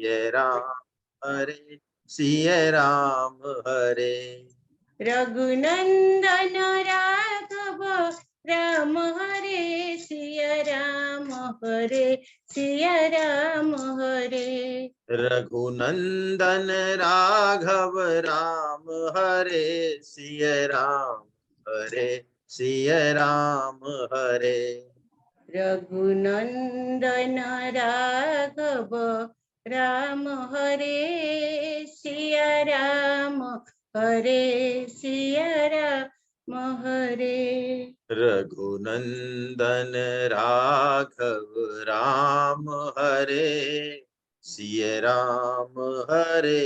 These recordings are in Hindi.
सिया राम हरे सिया राम हरे। रघुनंदन राघव राम हरे सिया राम हरे सिया राम हरे। रघुनंदन राघव राम हरे सिया राम हरे सिया राम हरे। रघुनंदन राघव राम हरे सिया राम हरे सिया राम हरे। रघुनंदन राघव राम हरे सिया राम हरे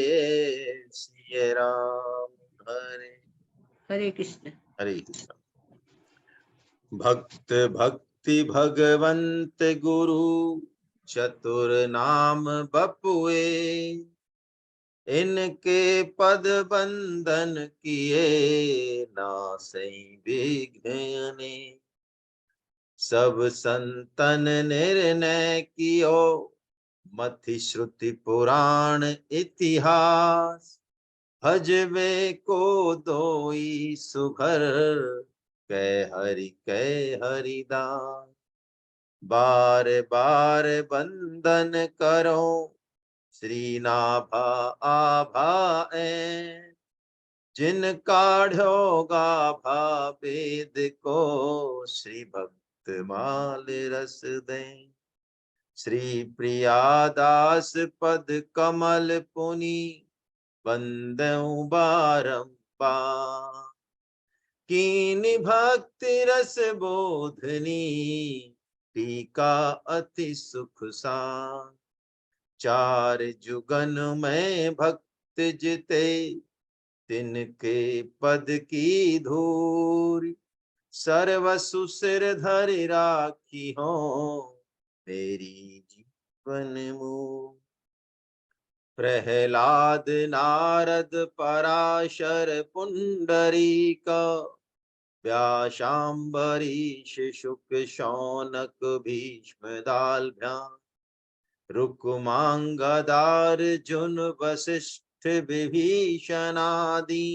सिया राम हरे। हरे कृष्ण। हरे कृष्ण। भक्त भक्ति भगवंत गुरु चतुर नाम बपुए, इनके पद बंदन किए नासै विघ्ने। सब संतन निर्णय कियो मति श्रुति पुराण इतिहास। भजबे को दोई सुघर कै हरिदास। बार बार बंदन करो श्री नाभा आभा ऐं। जिन काढ़ो गाभा वेद को श्री भक्त माल रस दें। श्री प्रिया दास पद कमल पुनि बंदऊं बारंबार। कीनि भक्ति रस बोधनी टीका अति सुख सार। चार जुगन में भक्त जिते तिनके पद की धूरी। सर्वसु सिर धरि राखी हो मेरी जीवन मूल। प्रहलाद नारद पराशर पुंडरीक व्यासाम्बरीश शुक शौनक भीष्म दालभ्याम। रुक्मांगदार जुन वशिष्ठ विभीषणादि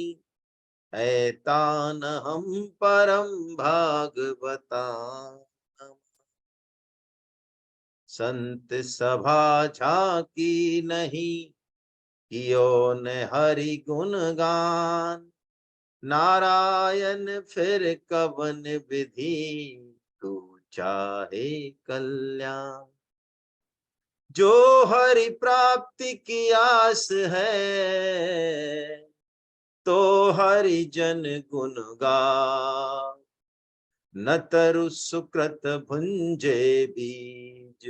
ऐतान हम परम भागवता। संत सभा झांकी नहीं कियो न हरि गुण गान। नारायण फिर कवन विधि तू चाहे कल्याण। जो हरि प्राप्ति की आस है तो हरि जन गुण गा। न तरु सुकृत भुंजे बीज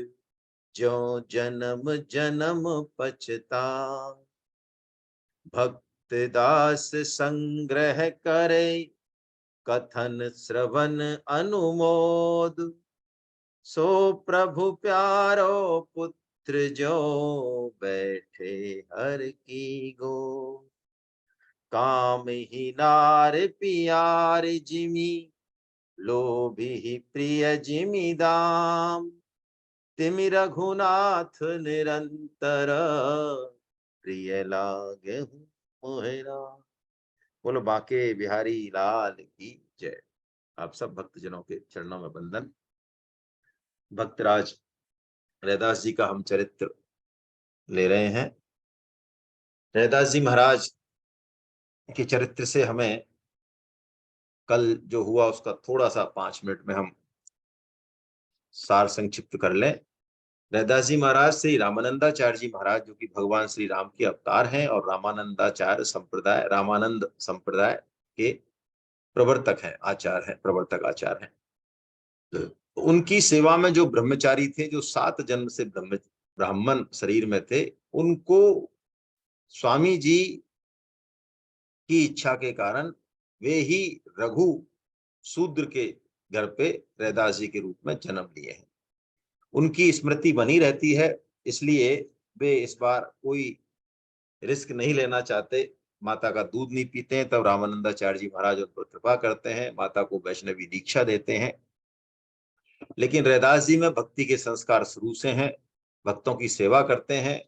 जो जन्म जन्म पछता। भक्त दास संग्रह करे कथन श्रवण अनुमोद। सो प्रभु प्यारो पुत्र जो बैठे हर की गो। काम ही नार पियार जिमी लोभी प्रिय जिमी दाम। तिमि रघुनाथ निरंतर प्रिय लागे मोहे राम। बोलो बांके बिहारी लाल की जय। आप सब भक्तजनों के चरणों में वंदन। भक्तराज रैदास जी का हम चरित्र ले रहे हैं। रैदास जी महाराज के चरित्र से हमें कल जो हुआ उसका थोड़ा सा 5 मिनट में हम सार संक्षिप्त कर लें। रैदास जी महाराज श्री रामानंदाचार्य जी महाराज जो कि भगवान श्री राम के अवतार हैं और रामानंदाचार्य संप्रदाय रामानंद संप्रदाय के प्रवर्तक हैं, आचार्य हैं, प्रवर्तक आचार्य हैं। तो उनकी सेवा में जो ब्रह्मचारी थे, जो 7 जन्म से ब्राह्मण शरीर में थे, उनको स्वामी जी की इच्छा के कारण वे ही रघु शूद्र के घर पे रैदास जी के रूप में जन्म लिए हैं। उनकी स्मृति बनी रहती है, इसलिए वे इस बार कोई रिस्क नहीं लेना चाहते। माता का दूध नहीं पीते हैं, तब रामानंदाचार्य जी महाराज उन पर कृपा करते हैं, माता को वैष्णवी दीक्षा देते हैं। लेकिन रैदास जी में भक्ति के संस्कार शुरू से हैं, भक्तों की सेवा करते हैं।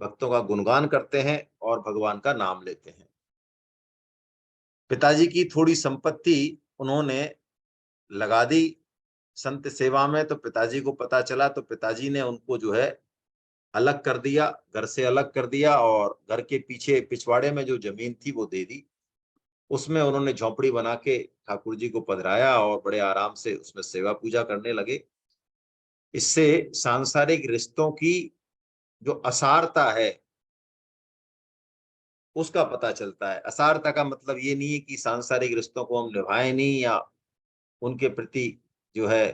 भक्तों का गुणगान करते हैं और भगवान का नाम लेते हैं। पिताजी की थोड़ी संपत्ति उन्होंने लगा दी संत सेवा में, तो पिताजी को पता चला, तो पिताजी ने उनको जो है अलग कर दिया, घर से अलग कर दिया, और घर के पीछे पिछवाड़े में जो जमीन थी वो दे दी। उसमें उन्होंने झोंपड़ी बना के ठाकुर जी को पधराया और बड़े आराम से उसमें सेवा पूजा करने लगे। इससे सांसारिक रिश्तों की जो असारता है उसका पता चलता है। असारता का मतलब ये नहीं है कि सांसारिक रिश्तों को हम निभाएं नहीं, या उनके प्रति जो है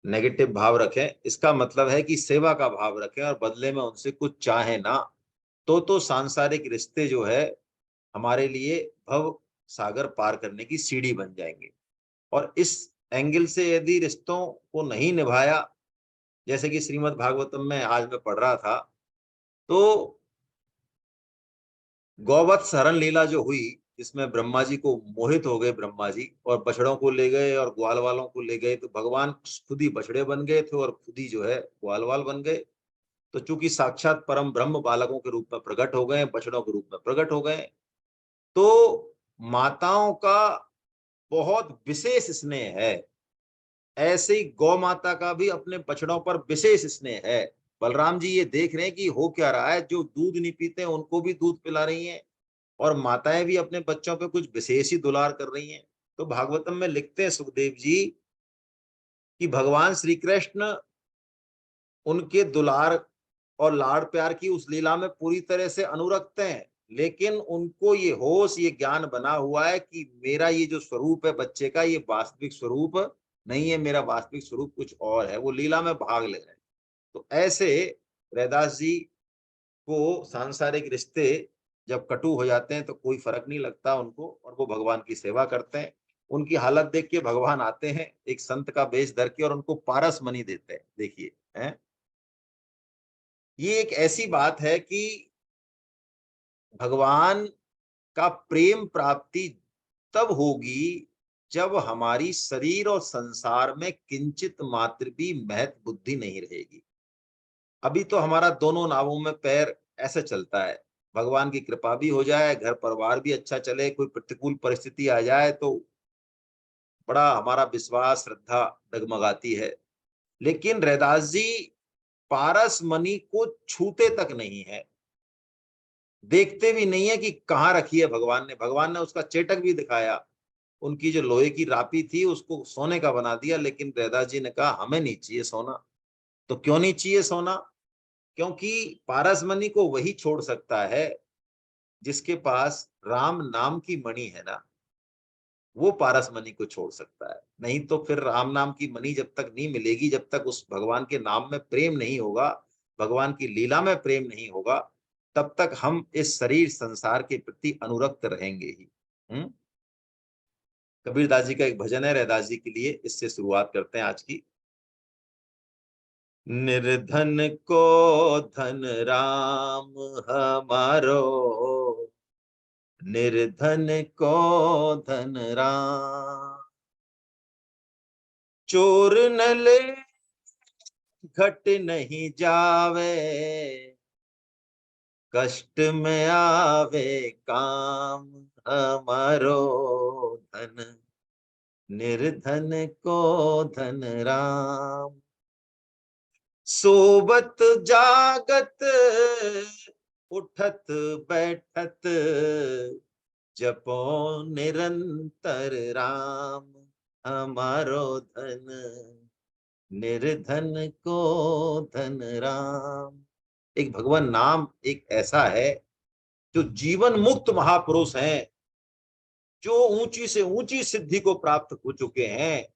नेगेटिव भाव रखें। इसका मतलब है कि सेवा का भाव रखें और बदले में उनसे कुछ चाहे ना। तो सांसारिक रिश्ते जो है हमारे लिए भव सागर पार करने की सीढ़ी बन जाएंगे। और इस एंगल से यदि रिश्तों को नहीं निभाया, जैसे कि श्रीमद् भागवतम में आज मैं पढ़ रहा था, तो गौवत्स हरण लीला जो हुई, जिसमें ब्रह्मा जी को मोहित हो गए ब्रह्मा जी, और बछड़ों को ले गए और ग्वाल वालों को ले गए, तो भगवान खुद ही बछड़े बन गए थे और खुद ही जो है ग्वाल वाल बन गए। तो चूंकि साक्षात परम ब्रह्म बालकों के रूप में प्रकट हो गए, बछड़ों के रूप में प्रकट हो गए, तो माताओं का बहुत विशेष स्नेह है। ऐसे ही गौ माता का भी अपने बछड़ों पर विशेष स्नेह है। बलराम जी ये देख रहे हैं कि हो क्या रहा है, जो दूध नहीं पीते हैं उनको भी दूध पिला रही हैं, और माताएं भी अपने बच्चों पे कुछ विशेष ही दुलार कर रही हैं। तो भागवतम में लिखते हैं सुखदेव जी कि भगवान श्री कृष्ण उनके दुलार और लाड़ प्यार की उस लीला में पूरी तरह से अनुरक्त हैं, लेकिन उनको ये होश, ये ज्ञान बना हुआ है कि मेरा ये जो स्वरूप है बच्चे का, ये वास्तविक स्वरूप नहीं है, मेरा वास्तविक स्वरूप कुछ और है। वो लीला में भाग ले रहे हैं। तो ऐसे रैदास जी को सांसारिक रिश्ते जब कटु हो जाते हैं तो कोई फर्क नहीं लगता उनको, और वो भगवान की सेवा करते हैं। उनकी हालत देख के भगवान आते हैं एक संत का वेश धर के और उनको पारस मणि देते हैं। देखिए हैं, ये एक ऐसी बात है कि भगवान का प्रेम प्राप्ति तब होगी जब हमारी शरीर और संसार में किंचित मात्र भी महत्व बुद्धि नहीं रहेगी। अभी तो हमारा दोनों नावों में पैर ऐसे चलता है। भगवान की कृपा भी हो जाए, घर परिवार भी अच्छा चले, कोई प्रतिकूल परिस्थिति आ जाए तो बड़ा हमारा विश्वास श्रद्धा डगमगाती है। लेकिन रैदास जी पारस मणि को छूते तक नहीं है, देखते भी नहीं है कि कहाँ रखी है भगवान ने। भगवान ने उसका चेटक भी दिखाया, उनकी जो लोहे की रापी थी उसको सोने का बना दिया, लेकिन रैदास जी ने कहा हमें नहीं चाहिए सोना। तो क्यों नहीं चाहिए सोना? क्योंकि पारसमणि को वही छोड़ सकता है जिसके पास राम नाम की मणि है ना, वो पारसमणि को छोड़ सकता है। नहीं तो फिर राम नाम की मणि जब तक नहीं मिलेगी, जब तक उस भगवान के नाम में प्रेम नहीं होगा, भगवान की लीला में प्रेम नहीं होगा, तब तक हम इस शरीर संसार के प्रति अनुरक्त रहेंगे ही। कबीरदास जी का एक भजन है रैदास जी के लिए, इससे शुरुआत करते हैं आज की। निर्धन को धन राम हमारो, निर्धन को धन राम, चोर न ले घट नहीं जावे, कष्ट में आवे काम हमारो धन, निर्धन को धन राम। सोबत जागत उठत बैठत, जपो निरंतर राम हमारो धन, निर्धन को धन राम। एक भगवान नाम एक ऐसा है जो जीवन मुक्त महापुरुष हैं, जो ऊंची से ऊंची सिद्धि को प्राप्त हो चुके हैं,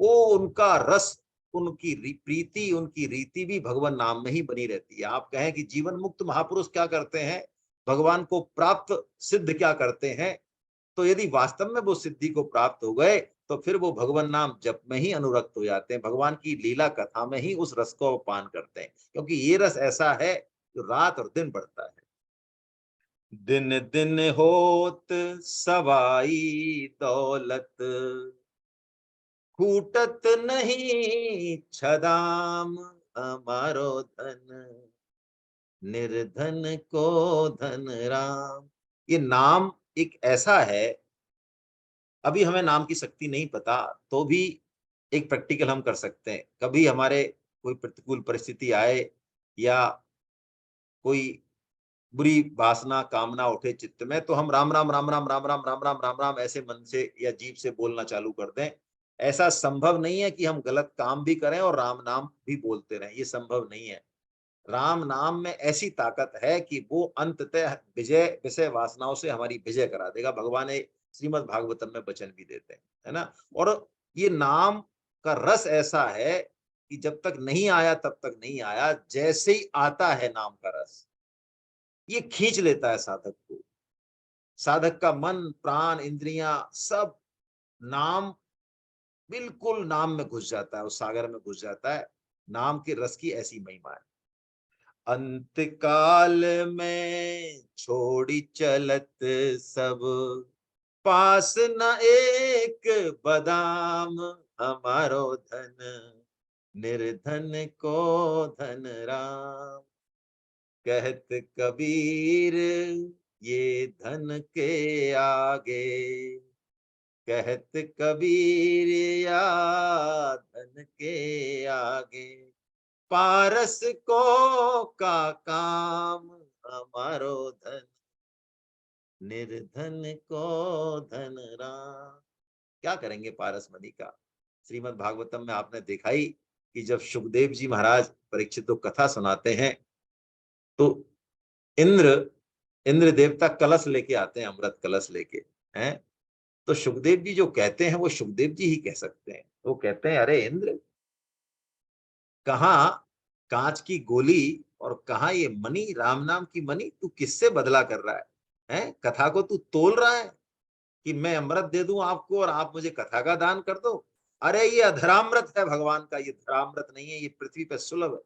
वो उनका रस, उनकी प्रीति, उनकी रीति भी भगवान नाम में ही बनी रहती है। आप कहें कि जीवन मुक्त महापुरुष क्या करते हैं, भगवान को प्राप्त सिद्ध क्या करते हैं, तो यदि वास्तव में वो सिद्धि को प्राप्त हो गए तो फिर वो भगवान नाम जप में ही अनुरक्त हो जाते हैं, भगवान की लीला कथा में ही उस रस को पान करते हैं, क्योंकि ये रस ऐसा है जो रात और दिन बढ़ता है। दिन दिन होत सवाई दौलत, छूटत नहीं छदाम हमारो धन, निर्धन को धन राम। ये नाम एक ऐसा है, अभी हमें नाम की शक्ति नहीं पता, तो भी एक प्रैक्टिकल हम कर सकते हैं। कभी हमारे कोई प्रतिकूल परिस्थिति आए या कोई बुरी वासना कामना उठे चित्त में, तो हम राम राम राम राम राम राम राम राम राम राम ऐसे मन से या जीभ से बोलना चालू कर दें। ऐसा संभव नहीं है कि हम गलत काम भी करें और राम नाम भी बोलते रहें, ये संभव नहीं है। राम नाम में ऐसी ताकत है कि वो अंततः विजय विषय वासनाओं से हमारी विजय करा देगा। भगवान श्रीमद् भागवतम में वचन भी देते हैं, है ना। और ये नाम का रस ऐसा है कि जब तक नहीं आया तब तक नहीं आया, जैसे ही आता है नाम का रस, ये खींच लेता है साधक को। साधक का मन प्राण इंद्रियां सब नाम, बिल्कुल नाम में घुस जाता है, उस सागर में घुस जाता है। नाम के रस की ऐसी महिमा है। अंत काल में छोड़ी चलत सब, पास न एक बदाम, हमारो धन निर्धन को धन राम। कहत कबीर ये धन के आगे, कहत कबीर या धन के आगे, पारस को का काम, हमारो धन निर्धन को धन राम। क्या करेंगे पारस मणि का। श्रीमद् भागवतम में आपने देखा ही कि जब सुखदेव जी महाराज परीक्षित को कथा सुनाते हैं, तो इंद्र इंद्र देवता कलश लेके आते हैं, अमृत कलश लेके हैं। तो सुखदेव जी जो कहते हैं वो सुखदेव जी ही कह सकते हैं। वो कहते हैं, अरे इंद्र, कहाँ कांच की गोली और कहाँ ये मणि, राम नाम की मणि, तू किससे बदला कर रहा है? हैं, कथा को तू तोल रहा है कि मैं अमृत दे दूं आपको और आप मुझे कथा का दान कर दो? अरे ये अधरामृत है भगवान का, ये धरामृत नहीं है, ये पृथ्वी पे सुलभ है।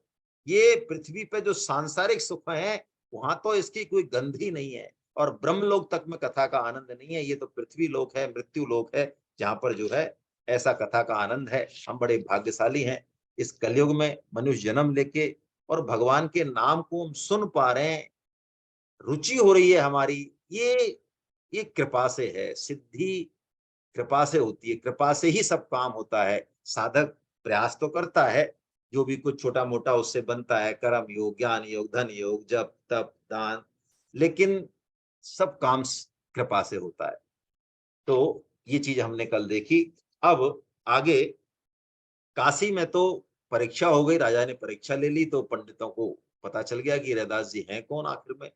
ये पृथ्वी पे जो सांसारिक सुख है वहां तो इसकी कोई गंध ही नहीं है, और ब्रह्मलोक तक में कथा का आनंद नहीं है। ये तो पृथ्वी लोक है, मृत्यु लोक है, जहां पर जो है ऐसा कथा का आनंद है। हम बड़े भाग्यशाली हैं इस कलयुग में मनुष्य जन्म लेके, और भगवान के नाम को हम सुन पा रहे हैं, रुचि हो रही है हमारी। ये कृपा से है, सिद्धि कृपा से होती है, कृपा से ही सब काम होता है। साधक प्रयास तो करता है, जो भी कुछ छोटा मोटा उससे बनता है, कर्म योग, ज्ञान योग, धन योग, जप तप दान, लेकिन सब काम कृपा से होता है। तो ये चीज हमने कल देखी। अब आगे, काशी में तो परीक्षा हो गई, राजा ने परीक्षा ले ली, तो पंडितों को पता चल गया कि रैदास जी हैं कौन आखिर में।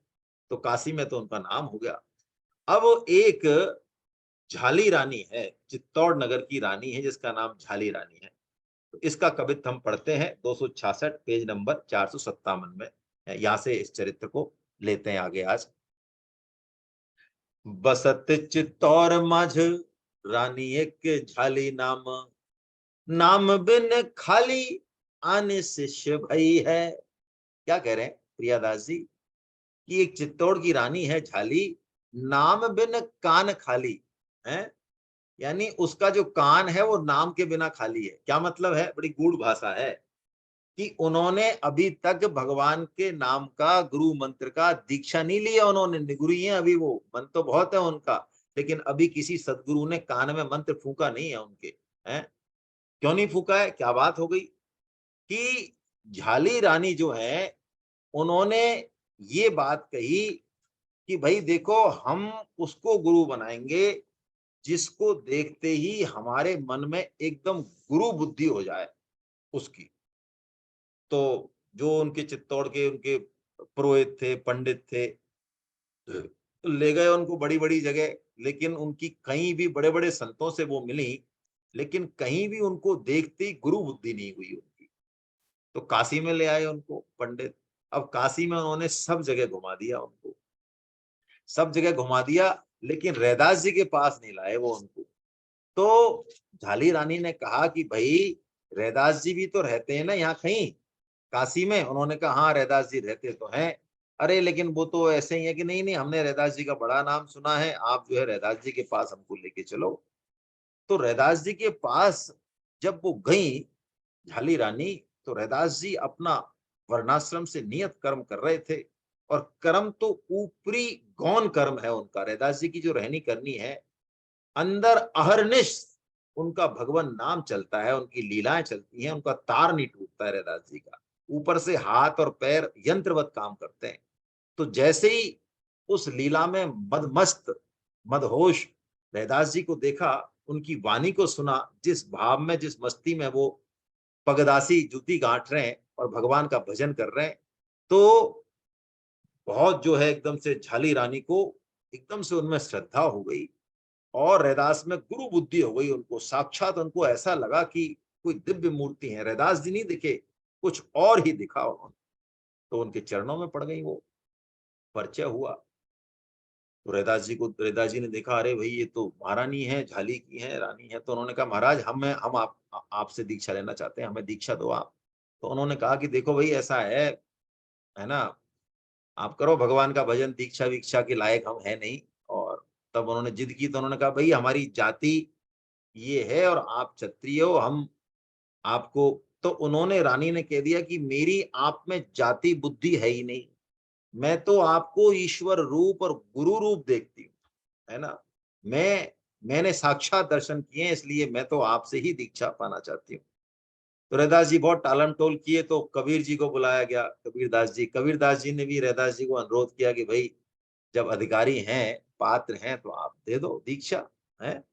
तो काशी में तो उनका नाम हो गया। अब एक झाली रानी है, चित्तौड़ नगर की रानी है, जिसका नाम झाली रानी है। तो इसका कवित्व हम पढ़ते हैं 266 पेज नंबर 457 में। यहां से इस चरित्र को लेते हैं आगे आज। बसत चित्तौर माझ रानी एक झाली नाम, नाम बिन खाली आने शिष्य भई है। क्या कह रहे हैं प्रियादास जी कि एक चित्तौड़ की रानी है झाली, नाम बिन कान खाली है, यानी उसका जो कान है वो नाम के बिना खाली है। क्या मतलब है? बड़ी गूढ़ भाषा है कि उन्होंने अभी तक भगवान के नाम का, गुरु मंत्र का दीक्षा नहीं लिया। उन्होंने निगुरी है अभी, वो मन तो बहुत है उनका, लेकिन अभी किसी सदगुरु ने कान में मंत्र फूका नहीं है उनके। हैं, क्यों नहीं फूका है? क्या बात हो गई कि झाली रानी जो है, उन्होंने ये बात कही कि भाई देखो, हम उसको गुरु बनाएंगे जिसको देखते ही हमारे मन में एकदम गुरु बुद्धि हो जाए उसकी। तो जो उनके चित्तौड़ के उनके पुरोहित थे, पंडित थे, ले गए उनको बड़ी बड़ी जगह, लेकिन उनकी कहीं भी, बड़े बड़े संतों से वो मिली, लेकिन कहीं भी उनको देखते ही गुरु बुद्धि नहीं हुई उनकी। तो काशी में ले आए उनको पंडित। अब काशी में उन्होंने सब जगह घुमा दिया उनको, सब जगह घुमा दिया, लेकिन रैदास जी के पास नहीं लाए वो उनको। तो झाली रानी ने कहा कि भाई रैदास जी भी तो रहते हैं ना यहाँ कहीं काशी में। उन्होंने कहा हाँ रैदास जी रहते तो हैं। अरे लेकिन वो तो ऐसे ही है कि नहीं नहीं, हमने रैदास जी का बड़ा नाम सुना है, आप जो है रैदास जी के पास हमको लेके चलो। तो रैदास जी के पास जब वो गई झाली रानी, तो रैदास जी अपना वर्णाश्रम से नियत कर्म कर रहे थे, और कर्म तो ऊपरी गौण कर्म है उनका। रैदास जी की जो रहनी करनी है, अंदर अहरनिश उनका भगवान नाम चलता है, उनकी लीलाएं चलती हैं, उनका तार नहीं टूटता है रैदास जी का। ऊपर से हाथ और पैर यंत्रवत काम करते हैं। तो जैसे ही उस लीला में मदमस्त मदहोश रैदास जी को देखा, उनकी वाणी को सुना, जिस भाव में, जिस मस्ती में वो पगदासी जूती गांठ रहे हैं और भगवान का भजन कर रहे हैं, तो बहुत जो है एकदम से झाली रानी को एकदम से उनमें श्रद्धा हो गई, और रैदास में गुरु बुद्धि हो गई उनको। साक्षात उनको ऐसा लगा कि कोई दिव्य मूर्ति है। रैदास जी नहीं दिखे, कुछ और ही दिखा उन्होंने। तो उनके चरणों में पड़ गई वो, परिचय हुआ। तो रैदास जी ने देखा, अरे भाई ये तो महारानी है, झाली की है, रानी है। तो उन्होंने कहा, महाराज हम आपसे दीक्षा लेना चाहते हैं, हमें दीक्षा दो आप। तो उन्होंने कहा कि देखो भाई ऐसा है ना, आप करो भगवान का भजन, दीक्षा वीक्षा के लायक हम है नहीं। और तब उन्होंने जिद की, तो उन्होंने कहा, भाई हमारी जाति ये है और आप क्षत्रिय हो, हम आपको। तो उन्होंने, रानी ने कह दिया कि मेरी आप में जाति बुद्धि है ही नहीं, मैं तो आपको ईश्वर रूप और गुरु रूप देखती हूँ, है ना। मैंने साक्षात दर्शन किए हैं, इसलिए मैं तो आपसे ही दीक्षा पाना चाहती हूँ। तो रैदास जी बहुत टालम टोल किए, तो कबीर जी को बुलाया गया। कबीरदास जी ने भी रैदास जी को अनुरोध किया कि भाई जब अधिकारी हैं, पात्र हैं, तो आप दे दो दीक्षा, है।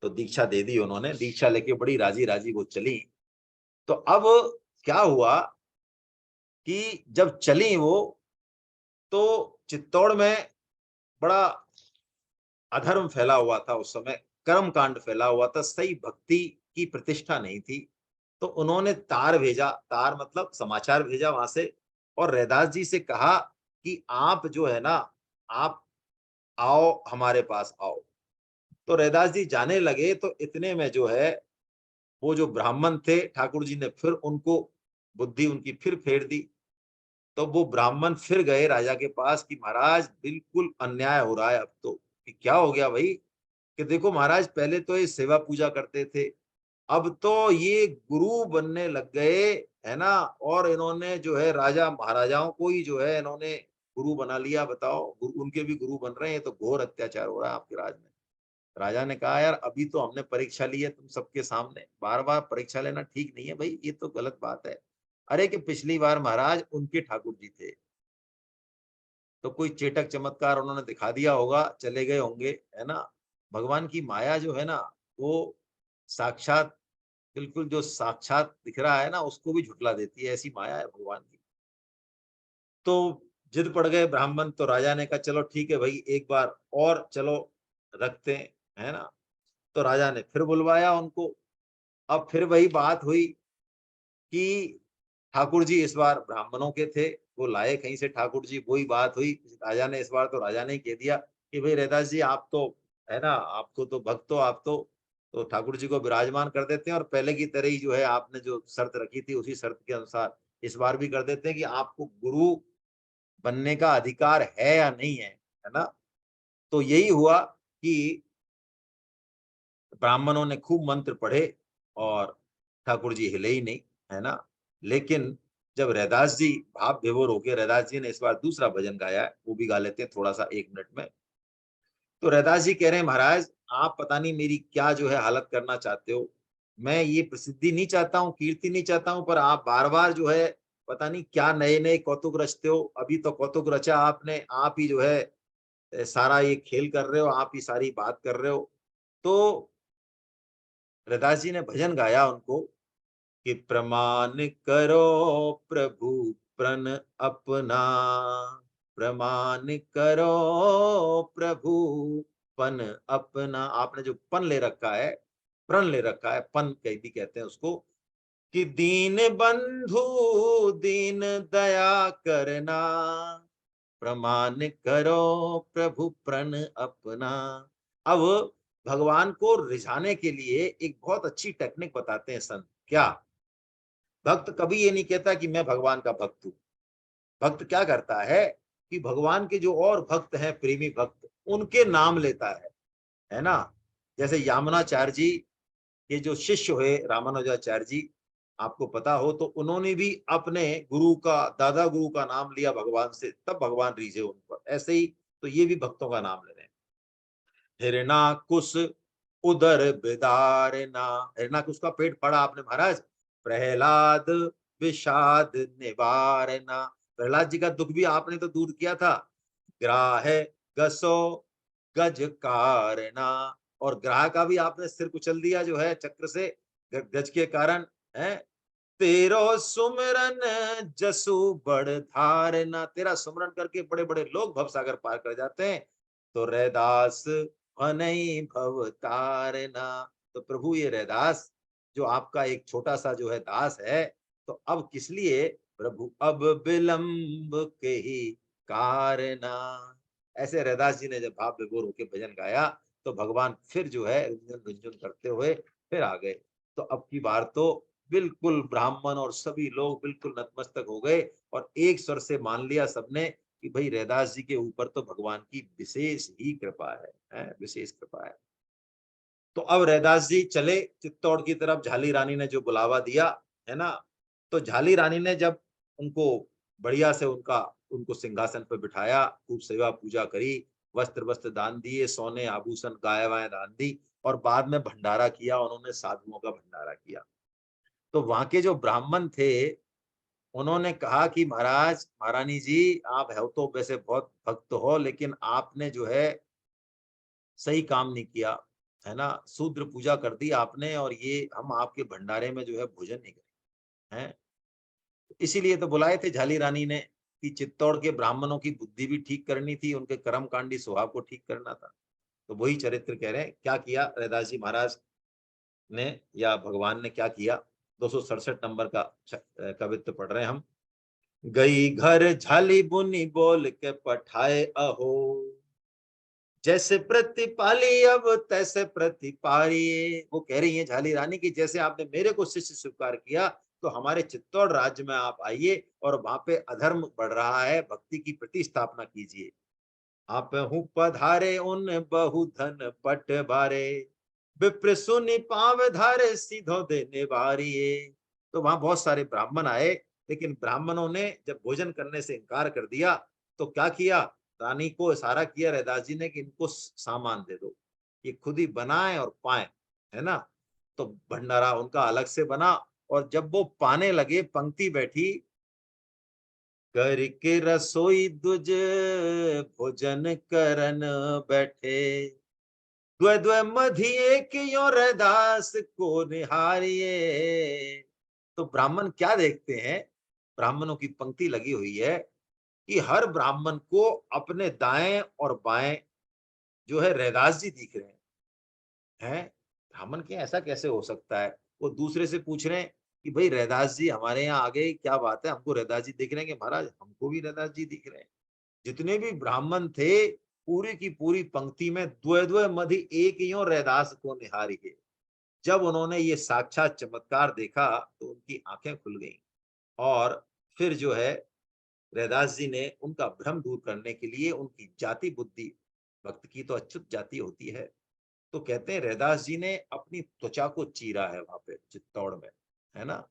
तो दीक्षा दे दी उन्होंने। दीक्षा लेके बड़ी राजी राजी वो चली। तो अब क्या हुआ कि जब चली वो, तो चित्तौड़ में बड़ा अधर्म फैला हुआ था उस समय, कर्म कांड फैला हुआ था, सही भक्ति की प्रतिष्ठा नहीं थी। तो उन्होंने तार भेजा, तार मतलब समाचार भेजा वहां से, और रैदास जी से कहा कि आप जो है ना, आप आओ, हमारे पास आओ। तो रैदास जी जाने लगे, तो इतने में जो है वो जो ब्राह्मण थे, ठाकुर जी ने फिर उनको बुद्धि उनकी फिर फेर दी। तो वो ब्राह्मण फिर गए राजा के पास कि महाराज बिल्कुल अन्याय हो रहा है अब तो। कि क्या हो गया भाई? कि देखो महाराज, पहले तो ये सेवा पूजा करते थे, अब तो ये गुरु बनने लग गए, है ना। और इन्होंने जो है राजा महाराजाओं को ही जो है इन्होंने गुरु बना लिया। बताओ, उनके भी गुरु बन रहे हैं, तो घोर अत्याचार हो रहा है आपके राज में। राजा ने कहा, यार अभी तो हमने परीक्षा ली है तुम सबके सामने, बार बार परीक्षा लेना ठीक नहीं है भाई, ये तो गलत बात है। अरे कि पिछली बार महाराज उनके ठाकुर जी थे, तो कोई चेटक चमत्कार उन्होंने दिखा दिया होगा, चले गए होंगे, है ना। भगवान की माया जो है ना, वो साक्षात, बिल्कुल जो साक्षात दिख रहा है ना, उसको भी झुटला देती है, ऐसी माया है भगवान की। तो जिद पड़ गए ब्राह्मण। तो राजा ने कहा, चलो ठीक है भाई, एक बार और चलो रखते हैं, है ना। तो राजा ने फिर बुलवाया उनको। अब फिर वही बात हुई कि ठाकुर जी इस बार ब्राह्मणों के थे, वो लाए कहीं से ठाकुर जी, वही बात हुई। राजा ने इस बार, तो राजा ने कह दिया कि भाई रैदास जी आप तो, है ना, आपको तो भक्त हो आप तो ठाकुर जी को विराजमान कर देते हैं, और पहले की तरह ही जो है आपने जो शर्त रखी थी उसी शर्त के अनुसार इस बार भी कर देते हैं कि आपको गुरु बनने का अधिकार है या नहीं है ना। तो यही हुआ कि ब्राह्मणों ने खूब मंत्र पढ़े, और ठाकुर जी हिले ही नहीं, है ना। लेकिन जब रैदास जी भाव विभोर हो गए, रैदास जी ने इस बार दूसरा भजन गाया है, वो भी गा लेते हैं थोड़ा सा 1 मिनट में। तो रैदास जी कह रहे हैं, महाराज आप पता नहीं मेरी क्या जो है हालत करना चाहते हो। मैं ये प्रसिद्धि नहीं चाहता हूँ, कीर्ति नहीं चाहता हूँ, पर आप बार बार जो है पता नहीं क्या नए नए कौतुक रचते हो। अभी तो कौतुक रचा आपने, आप ही जो है सारा ये खेल कर रहे हो, आप ही सारी बात कर रहे हो। तो रैदास जी ने भजन गाया उनको कि प्रमाण करो प्रभु प्रण अपना, प्रमाण करो प्रभु पन अपना। आपने जो पन ले रखा है, प्रण ले रखा है, पन कहीं भी कहते हैं उसको, कि दीन बंधु दीन दया करना, प्रमाण करो प्रभु प्रण अपना। अब भगवान को रिझाने के लिए एक बहुत अच्छी टेक्निक बताते हैं संत। क्या? भक्त कभी ये नहीं कहता कि मैं भगवान का भक्त हूं। भक्त क्या करता है कि भगवान के जो और भक्त हैं, प्रेमी भक्त, उनके नाम लेता है ना। जैसे यामुनाचार्य जी के जो शिष्य हुए रामानुजाचार्य जी, आपको पता हो तो उन्होंने भी अपने गुरु का, दादा गुरु का नाम लिया भगवान से, तब भगवान रीझे उन पर। ऐसे ही तो ये भी भक्तों का नाम ले रहे हैं। हिरणाकुश उदर बिदारना, हिरणाकुश का पेट पड़ा आपने महाराज। प्रहलाद विषाद निवारना, प्रहलाद जी का दुख भी आपने तो दूर किया था। ग्राह गसो गज कारना, और ग्राह का भी आपने सिर कुचल दिया जो है चक्र से, गज के कारण है। तेरो सुमिरन जसु बड़ धारना, तेरा सुमरन करके बड़े बड़े लोग भवसागर पार कर जाते हैं। तो रैदास अनई भव तारना, तो प्रभु ये रैदास जो आपका एक छोटा सा जो है दास है, तो अब किस लिए प्रभु अब विलंब के ही कारना। ऐसे रैदास जी ने जब भाव विभोर होकर भजन गाया तो भगवान फिर जो है रुंझुन रुंझुन करते हुए फिर आ गए। तो अब की बार तो बिल्कुल ब्राह्मण और सभी लोग बिल्कुल नतमस्तक हो गए और एक स्वर से मान लिया सबने कि भाई रैदास जी के ऊपर तो भगवान की विशेष ही कृपा है, विशेष कृपा है। तो अब रैदास जी चले चित्तौड़ की तरफ, झाली रानी ने जो बुलावा दिया है ना। तो झाली रानी ने जब उनको बढ़िया से उनको सिंहासन पर बिठाया, खूब सेवा पूजा करी, वस्त्र वस्त्र दान दिए, सोने आभूषण गाय वाय दान दी, और बाद में भंडारा किया, उन्होंने साधुओं का भंडारा किया। तो वहां के जो ब्राह्मण थे उन्होंने कहा कि महाराज महारानी जी, आप है तो वैसे बहुत भक्त हो, लेकिन आपने जो है सही काम नहीं किया, है ना। शूद्र पूजा कर दी आपने, और ये हम आपके भंडारे में जो है भोजन नहीं करें हैं। इसीलिए तो बुलाए थे झाली रानी ने कि चित्तौड़ के ब्राह्मणों की बुद्धि भी ठीक करनी थी, उनके कर्म कांडी स्वभाव को ठीक करना था। तो वही चरित्र कह रहे हैं, क्या किया रैदास जी महाराज ने या भगवान ने क्या किया। 267 नंबर का कवित्व पढ़ रहे हैं हम। गई घर झाली बुनी बोल के पठाए अहो, जैसे प्रतिपाली अब तैसे प्रतिपालिए। वो कह रही है झाली रानी की जैसे आपने मेरे को शिष्य स्वीकार किया, तो हमारे चित्तौड़ राज्य में आप आइए और वहां पे अधर्म बढ़ रहा है, भक्ति की प्रतिस्थापना कीजिए। आप हूँ पधारे उन बहु धन पट बारे, विप्र सुनि पाव धारे सीधो देने बारिये। तो वहां बहुत सारे ब्राह्मण आए, लेकिन ब्राह्मणों ने जब भोजन करने से इनकार कर दिया तो क्या किया, रानी को इशारा किया रैदास जी ने कि इनको सामान दे दो, ये खुद ही बनाए और पाए, है ना। तो भंडारा उनका अलग से बना, और जब वो पाने लगे पंक्ति बैठी, करके रसोई दुज भोजन करन बैठे, द्व द्व मधिये कियो रैदास को निहारिये। तो ब्राह्मण क्या देखते हैं, ब्राह्मणों की पंक्ति लगी हुई है कि हर ब्राह्मण को अपने दाएं और बाएं जो है रैदास जी दिख रहे हैं। ब्राह्मण के ऐसा कैसे हो सकता है। वो दूसरे से पूछ रहे हैं कि भाई रैदास जी हमारे यहाँ आ गए, क्या बात है, हमको रैदास जी दिख रहे हैं कि महाराज हमको भी रैदास जी दिख रहे हैं। जितने भी ब्राह्मण थे पूरी की पूरी पंक्ति में द्वय द्वय मधि एक यो रैदास को निहारिये। जब उन्होंने ये साक्षात चमत्कार देखा तो उनकी आंखें खुल गईं, और फिर जो है रैदास जी ने उनका भ्रम दूर करने के लिए उनकी जाति बुद्धि, भक्त की तो अच्युत जाति होती है, तो कहते हैं रैदास जी ने अपनी त्वचा को चीरा है वहां पे चित्तौड़ में, है ना।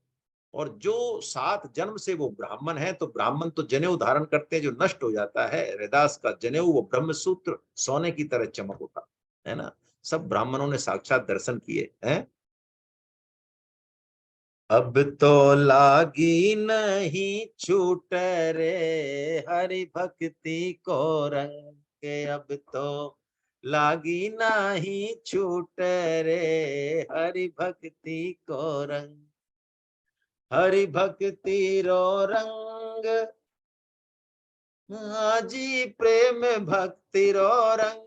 और जो 7 जन्म से वो ब्राह्मण है, तो ब्राह्मण तो जनेऊ धारण करते हैं जो नष्ट हो जाता है, रैदास का जनेऊ वो ब्रह्म सूत्र सोने की तरह चमक उठा, है ना। सब ब्राह्मणों ने साक्षात दर्शन किए हैं। अब तो लागी नहीं छूट रे हरि भक्ति को रंग के, अब तो लागी नहीं छूट रे हरि भक्ति को रंग, हरि भक्ति रो रंग हाजी प्रेम भक्ति रो रंग,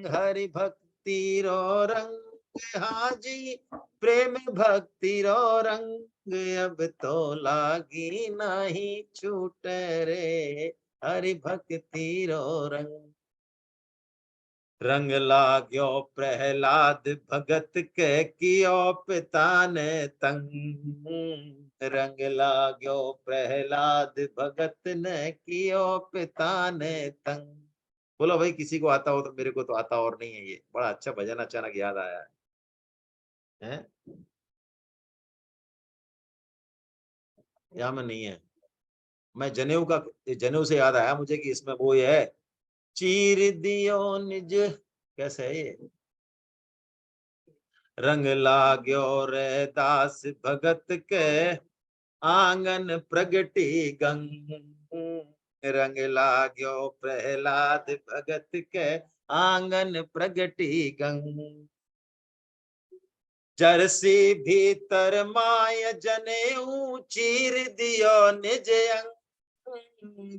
हरि भक्ति रो रंग हाजी प्रेम भक्ति रो रंग, अब तो लागी नहीं छूट रे हरि भक्ति रो रंग। रंग लाग्यो प्रहलाद भगत के कियो पिता ने तंग, रंग लाग्यो प्रहलाद भगत ने कियो पिता ने तंग। बोलो भाई किसी को आता हो तो, मेरे को तो आता और नहीं है। ये बड़ा अच्छा भजन अचानक याद आया है। यहाँ में नहीं है। मैं जनेऊ का, जनेऊ से याद आया मुझे कि इसमें वो ये है, चीर दियो निज, कैसे है ये, रंग लाग्यो रे दास भगत के आंगन प्रगटी गंग, रंग लाग्यो प्रहलाद भगत के आंगन प्रगटी गंग, जरसी भीतर माय जनेऊ चीर दियो निज अंग,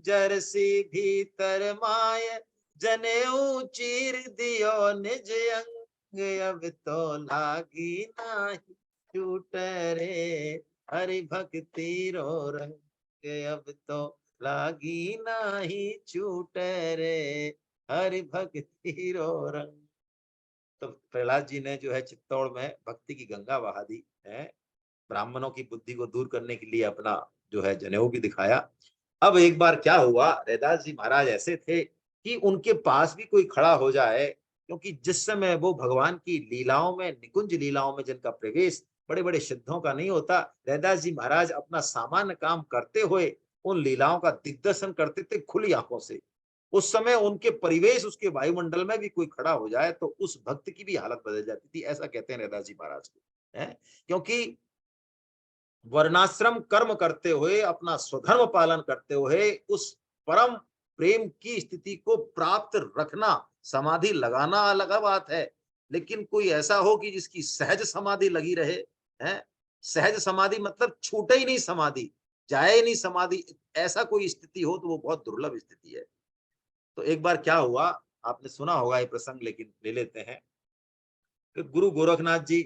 जरसी भीतर माय जनेऊ चीर दियो निज अंग, अब तो लागी नाही छूट रे हरि भक्ति रो रंग, अब तो लागी नाही छूट रे हरि भक्ति रो रंग। तो प्रहलाद जी ने जो है चित्तौड़ में भक्ति की गंगा बहा दी है, ब्राह्मणों की बुद्धि को दूर करने के लिए अपना जो है जनेऊ भी दिखाया। अब एक बार क्या हुआ, रैदास जी महाराज ऐसे थे कि उनके पास भी कोई खड़ा हो जाए, क्योंकि जिस समय वो भगवान की लीलाओं में, निकुंज लीलाओं में जिनका प्रवेश बड़े बड़े सिद्धों का नहीं होता, रैदास जी महाराज अपना सामान्य काम करते हुए उन लीलाओं का दिग्दर्शन करते थे खुली आंखों से। उस समय उनके परिवेश, उसके वायुमंडल में भी कोई खड़ा हो जाए तो उस भक्त की भी हालत बदल जाती थी, ऐसा कहते हैं रैदास जी महाराज को, है। क्योंकि वर्णाश्रम कर्म करते हुए, अपना स्वधर्म पालन करते हुए उस परम प्रेम की स्थिति को प्राप्त रखना, समाधि लगाना अलग बात है, लेकिन कोई ऐसा हो कि जिसकी सहज समाधि लगी रहे, है। सहज समाधि मतलब छूटे ही नहीं समाधि, जाए ही नहीं समाधि, ऐसा कोई स्थिति हो तो वो बहुत दुर्लभ स्थिति है। तो एक बार क्या हुआ, आपने सुना होगा ये प्रसंग, लेकिन ले लेते हैं कि गुरु गोरखनाथ जी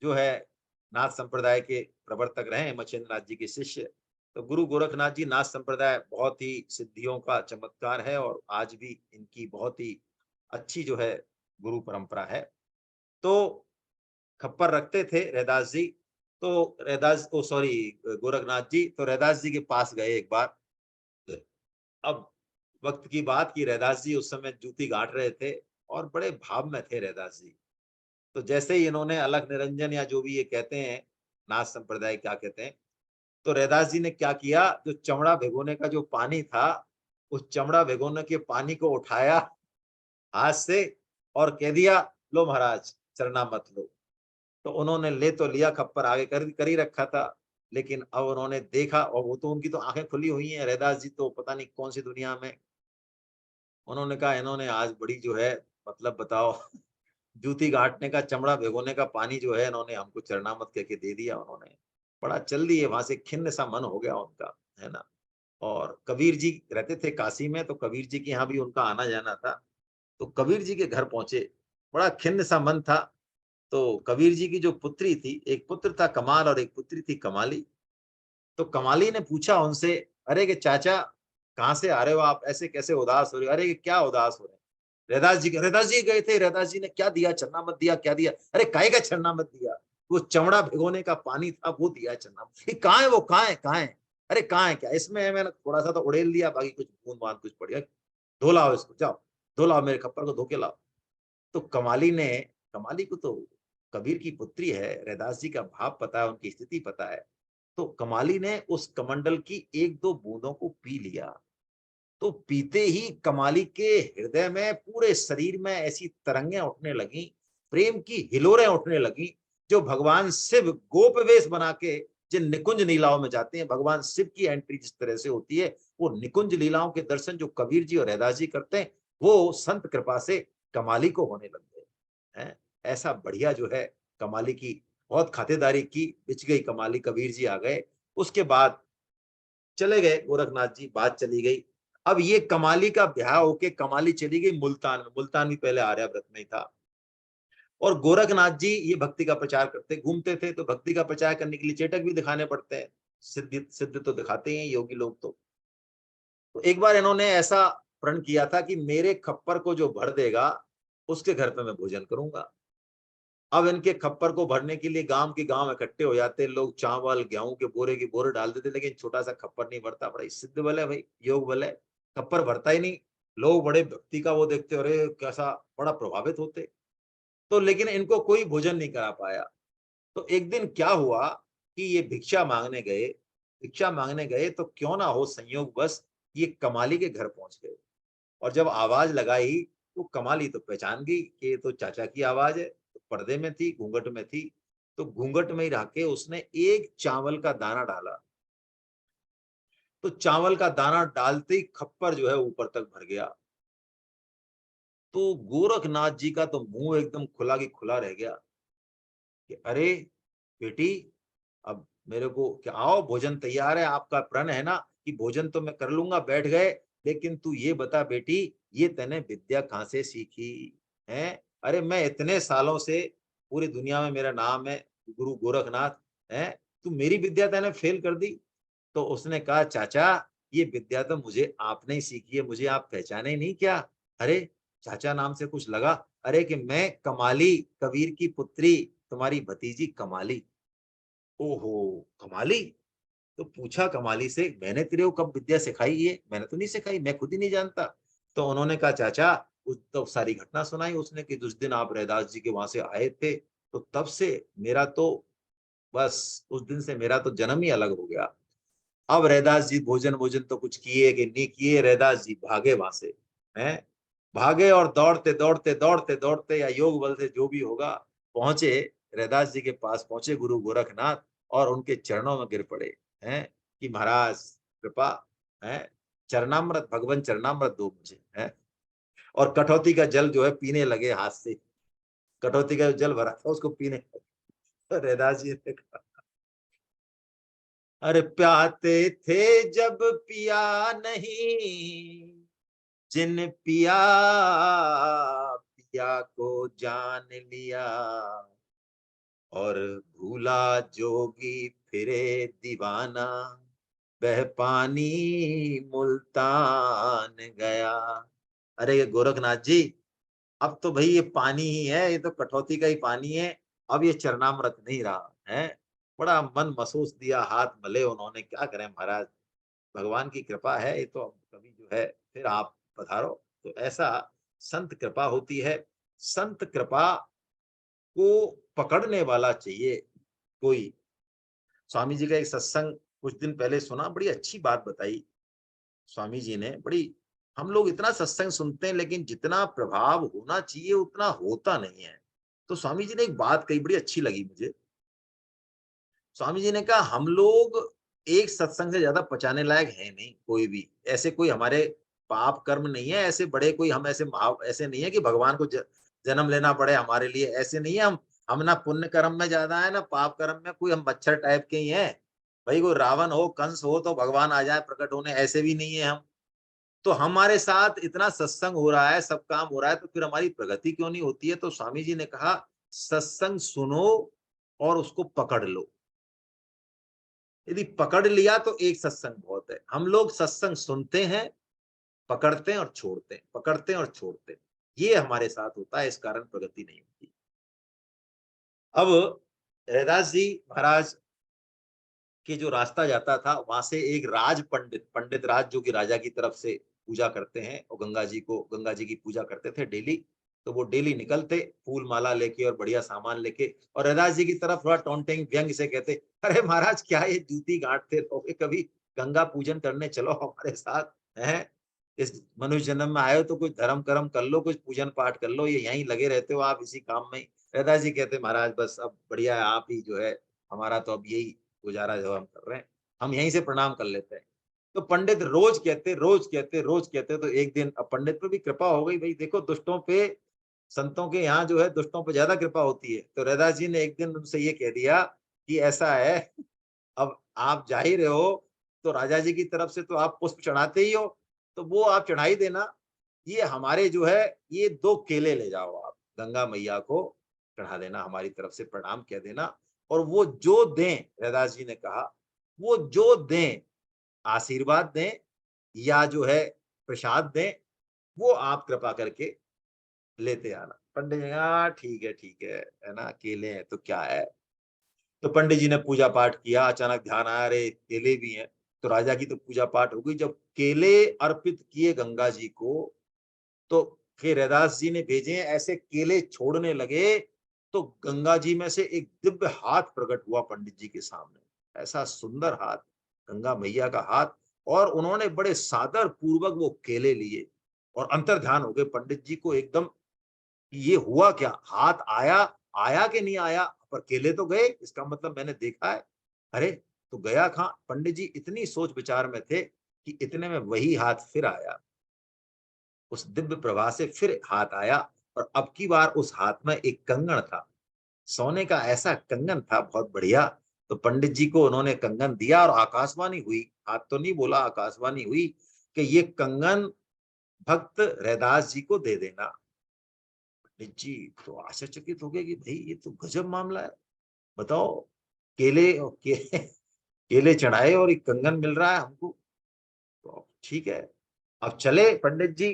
जो है नाथ संप्रदाय के प्रवर्तक रहे, मच्छेंद्र नाथ जी के शिष्य। तो गुरु गोरखनाथ जी नाथ संप्रदाय बहुत ही सिद्धियों का चमत्कार है और आज भी इनकी बहुत ही अच्छी जो है गुरु परंपरा है। तो खप्पर रखते थे रैदास जी, तो रैदास को, सॉरी, गोरखनाथ जी, तो रैदास जी के पास गए एक बार। अब वक्त की बात की, रैदास जी उस समय जूती गांठ रहे थे और बड़े भाव में थे रैदास जी। तो जैसे ही इन्होंने अलग निरंजन या जो भी ये कहते हैं, नाथ संप्रदाय क्या कहते हैं, तो रैदास जी ने क्या किया, जो चमड़ा भिगोने का जो पानी था, उस चमड़ा भिगोने के पानी को उठाया हाथ से और कह दिया, लो महाराज चरना मत लो। तो उन्होंने ले तो लिया, खप्पर आगे कर ही रखा था, लेकिन अब उन्होंने देखा, और वो तो उनकी तो आंखें खुली हुई हैं, रैदास जी तो पता नहीं कौन सी दुनिया में। उन्होंने कहा इन्होंने आज बड़ी जो है, मतलब बताओ, जूती गांठने का, चमड़ा भिगोने का पानी जो है इन्होंने हमको चरणामत कह के दे दिया। उन्होंने बड़ा चल दिए वहां से, खिन्न सा मन हो गया उनका, है ना। और कबीर जी रहते थे काशी में, तो कबीर जी के यहाँ भी उनका आना जाना था। तो कबीर जी के घर पहुंचे, बड़ा खिन्न सा मन था। तो कबीर जी की जो पुत्री थी, एक पुत्र था कमाल और एक पुत्री थी कमाली। तो कमाली ने पूछा उनसे, अरे के चाचा कहाँ से आ रहे हो आप, ऐसे कैसे उदास हो रहे हो, अरे क्या उदास हो रहे हैं। रैदास जी गए थे, रैदास जी ने क्या दिया, चन्ना मत दिया, क्या दिया, अरे काहे का चन्ना मत दिया, वो चमड़ा भिगोने का पानी था वो दिया चन्ना, कहाँ है वो, कहाँ है, कहाँ है, अरे कहाँ है, क्या इसमें है, मैंने थोड़ा सा तो उड़ेल दिया, बाकी कुछ बूंद बांद कुछ पड़ गया, धो लाओ इसको, जाओ धो लाओ, मेरे खप्पर को धो के लाओ। तो कमाली ने, कमाली को तो कबीर की पुत्री है, रैदास जी का भाव पता है, उनकी स्थिति पता है। तो कमाली ने उस कमंडल की एक दो बूंदों को पी लिया। तो पीते ही कमाली के हृदय में, पूरे शरीर में ऐसी तरंगें उठने लगी, प्रेम की हिलोरें उठने लगी, जो भगवान शिव गोप वेश बना के जिन निकुंज लीलाओं में जाते हैं, भगवान शिव की एंट्री जिस तरह से होती है, वो निकुंज लीलाओं के दर्शन जो कबीर जी और रैदास जी करते हैं, वो संत कृपा से कमाली को होने लग गए हैं। ऐसा बढ़िया जो है कमाली की बहुत खातिरदारी की, बिछ गई कमाली, कबीर जी आ गए। उसके बाद चले गए गोरखनाथ जी, बात चली गई। अब ये कमाली का ब्याह होके कमाली चली गई मुल्तान में, मुल्तान भी पहले आर्यावर्त में ही था। और गोरखनाथ जी ये भक्ति का प्रचार करते घूमते थे, तो भक्ति का प्रचार करने के लिए चेटक भी दिखाने पड़ते हैं, सिद्ध सिद्ध तो दिखाते हैं योगी लोग। तो एक बार इन्होंने ऐसा प्रण किया था कि मेरे खप्पर को जो भर देगा उसके घर पे मैं भोजन करूंगा। अब इनके खप्पर को भरने के लिए गांव के गांव इकट्ठे हो जाते लोग, चावल गेहूं के बोरे की बोरे डाल देते, लेकिन छोटा सा खप्पर नहीं भरता। बड़ा सिद्ध बल है भाई, योग बल है, खप्पर भरता ही नहीं। लोग बड़े भक्ति का वो देखते, अरे कैसा, बड़ा प्रभावित होते। तो लेकिन इनको कोई भोजन नहीं करा पाया। तो एक दिन क्या हुआ कि ये भिक्षा मांगने गए, भिक्षा मांगने गए तो क्यों ना हो संयोग बस ये कमाली के घर पहुंच गए। और जब आवाज लगाई तो कमाली तो पहचान गई कि ये तो चाचा की आवाज है। तो पर्दे में थी, घूंघट में थी, तो घूंघट में ही रह के उसने एक चावल का दाना डाला। तो चावल का दाना डालते ही खप्पर जो है ऊपर तक भर गया। तो गोरखनाथ जी का तो मुंह एकदम खुला की खुला रह गया कि अरे बेटी, अब मेरे को क्या, आओ भोजन तैयार है, आपका प्रण है ना कि भोजन तो मैं कर लूंगा, बैठ गए, लेकिन तू ये बता बेटी, ये तूने विद्या कहाँ से सीखी है? अरे मैं इतने सालों से, पूरी दुनिया में मेरा नाम है गुरु गोरखनाथ है, तू मेरी विद्या तूने फेल कर दी। तो उसने कहा चाचा, ये विद्या तो मुझे आपने ही सीखी है, मुझे आप पहचाने ही नहीं क्या? अरे चाचा नाम से कुछ लगा? अरे कि मैं कमाली, कबीर की पुत्री, तुम्हारी भतीजी कमाली। ओहो, कमाली? तो पूछा कमाली से, मैंने तेरे को कब विद्या सिखाई? है मैंने तो नहीं सिखाई, मैं खुद ही नहीं जानता। तो उन्होंने कहा चाचा, उस तो सारी घटना सुनाई उसने कि जिस दिन आप रैदास जी के वहां से आए थे, तो तब से मेरा तो, बस उस दिन से मेरा तो जन्म ही अलग हो गया। अब रैदास जी भोजन भोजन तो कुछ किए कि नहीं किए, रैदास जी भागे वहां से, हैं, भागे और दौड़ते दौड़ते दौड़ते दौड़ते या योग बल से जो भी होगा, पहुंचे, रैदास जी के पास पहुंचे गुरु गोरखनाथ, और उनके चरणों में गिर पड़े, हैं, कि महाराज कृपा है, चरणामृत, भगवान चरणामृत दो मुझे, है। और कटौती का जल जो है पीने लगे हाथ से, कटौती का जल भरा था उसको पीने लगे। तो रैदास जी ने कहा, अरे प्याते थे जब पिया नहीं, जिन पिया पिया को जान लिया, और भूला जोगी फिरे दीवाना, वह पानी मुल्तान गया। अरे ये गोरखनाथ जी, अब तो भाई ये पानी ही है, ये तो कटौती का ही पानी है, अब ये चरणामृत नहीं रहा है। बड़ा मन महसूस दिया, हाथ मले उन्होंने, क्या करें महाराज, भगवान की कृपा है, ये तो अब कभी जो है फिर आप पधारो। तो ऐसा संत कृपा होती है। संत कृपा को पकड़ने वाला चाहिए कोई। स्वामी जी का एक सत्संग कुछ दिन पहले सुना, बड़ी अच्छी बात बताई स्वामी जी ने, बड़ी, हम लोग इतना सत्संग सुनते हैं लेकिन जितना प्रभाव होना चाहिए उतना होता नहीं है। तो स्वामी जी ने एक बात कही, बड़ी अच्छी लगी मुझे। स्वामी जी ने कहा हम लोग एक सत्संग से ज्यादा पचाने लायक है नहीं कोई भी, ऐसे कोई हमारे पाप कर्म नहीं है, ऐसे बड़े कोई हम ऐसे ऐसे नहीं है कि भगवान को जन्म लेना पड़े हमारे लिए, ऐसे नहीं है हम ना पुण्य कर्म में ज्यादा है ना पाप कर्म में, कोई हम मच्छर टाइप के ही हैं। भाई कोई रावण हो, कंस हो तो भगवान आ जाए प्रकट होने, ऐसे भी नहीं है हम। तो हमारे साथ इतना सत्संग हो रहा है, सब काम हो रहा है, तो फिर हमारी प्रगति क्यों नहीं होती है? तो स्वामी जी ने कहा सत्संग सुनो और उसको पकड़ लो। यदि पकड़ लिया तो एक सत्संग बहुत है। हम लोग सत्संग सुनते हैं, पकड़ते हैं और छोड़ते हैं, पकड़ते हैं और छोड़ते हैं, ये हमारे साथ होता है, इस कारण प्रगति नहीं होती। अब रैदास जी महाराज के जो रास्ता जाता था वहां से एक राज पंडित, पंडित राज जो कि राजा की तरफ से पूजा करते हैं और गंगा जी की पूजा करते थे डेली। तो वो डेली निकलते फूल माला लेके और बढ़िया सामान लेके, और रैदास जी की तरफ थोड़ा टोंटिंग व्यंग से कहते, अरे महाराज क्या ये जूती गांठते रहोगे, कभी गंगा पूजन करने चलो हमारे साथ, है, इस मनुष्य जन्म में आए हो तो कुछ धर्म कर्म कर लो, कुछ पूजन पाठ कर लो, ये यहीं लगे रहते हो आप इसी काम में ही। रैदास जी कहते महाराज बस अब बढ़िया है, आप ही जो है, हमारा तो अब यही गुजारा जो हम कर रहे हैं, हम यहीं से प्रणाम कर लेते हैं। तो पंडित रोज कहते रोज कहते रोज कहते, तो एक दिन अब पंडित पे भी कृपा हो गई, भाई देखो दुष्टों पे, संतों के यहाँ जो है दुष्टों पे ज्यादा कृपा होती है। तो रैदास जी ने एक दिन उनसे ये कह दिया कि ऐसा है, अब आप जा ही रहे हो तो राजा जी की तरफ से तो आप पुष्प चढ़ाते ही हो, तो वो आप चढ़ाई देना, ये हमारे जो है ये 2 केले ले जाओ आप गंगा मैया को चढ़ा देना, हमारी तरफ से प्रणाम कह देना, और वो जो दें, रैदास जी ने कहा, वो जो दें, आशीर्वाद दें या जो है प्रसाद दें, वो आप कृपा करके लेते आना। पंडित जी, हाँ ठीक है ना, केले हैं तो क्या है। तो पंडित जी ने पूजा पाठ किया, अचानक ध्यान आया, अरे केले भी हैं। तो राजा की तो पूजा पाठ हो गई, जब केले अर्पित किए गंगा जी को, तो फिर रैदास जी ने भेजे, ऐसे केले छोड़ने लगे तो गंगा जी में से एक दिव्य हाथ प्रकट हुआ पंडित जी के सामने, ऐसा सुंदर हाथ, गंगा मैया का हाथ, और उन्होंने बड़े सादर पूर्वक वो केले लिए और अंतर्ध्यान हो गए पंडित जी को एकदम कि ये हुआ क्या, हाथ आया, आया कि नहीं आया, पर केले तो गए, इसका मतलब मैंने देखा है। अरे तो गया कहाँ, पंडित जी इतनी सोच विचार में थे कि इतने में वही हाथ फिर आया, उस दिव्य प्रभा से फिर हाथ आया, और अब की बार उस हाथ में एक कंगन था, सोने का ऐसा कंगन था बहुत बढ़िया। तो पंडित जी को उन्होंने कंगन दिया और आकाशवाणी हुई, हाथ तो नहीं बोला, आकाशवाणी हुई कि ये कंगन भक्त रैदास जी को दे देना। पंडित जी तो आश्चर्यचकित हो गए कि भाई ये तो गजब मामला है, बताओ, केले चढ़ाए और एक कंगन मिल रहा है हमको। तो ठीक है, अब चले पंडित जी।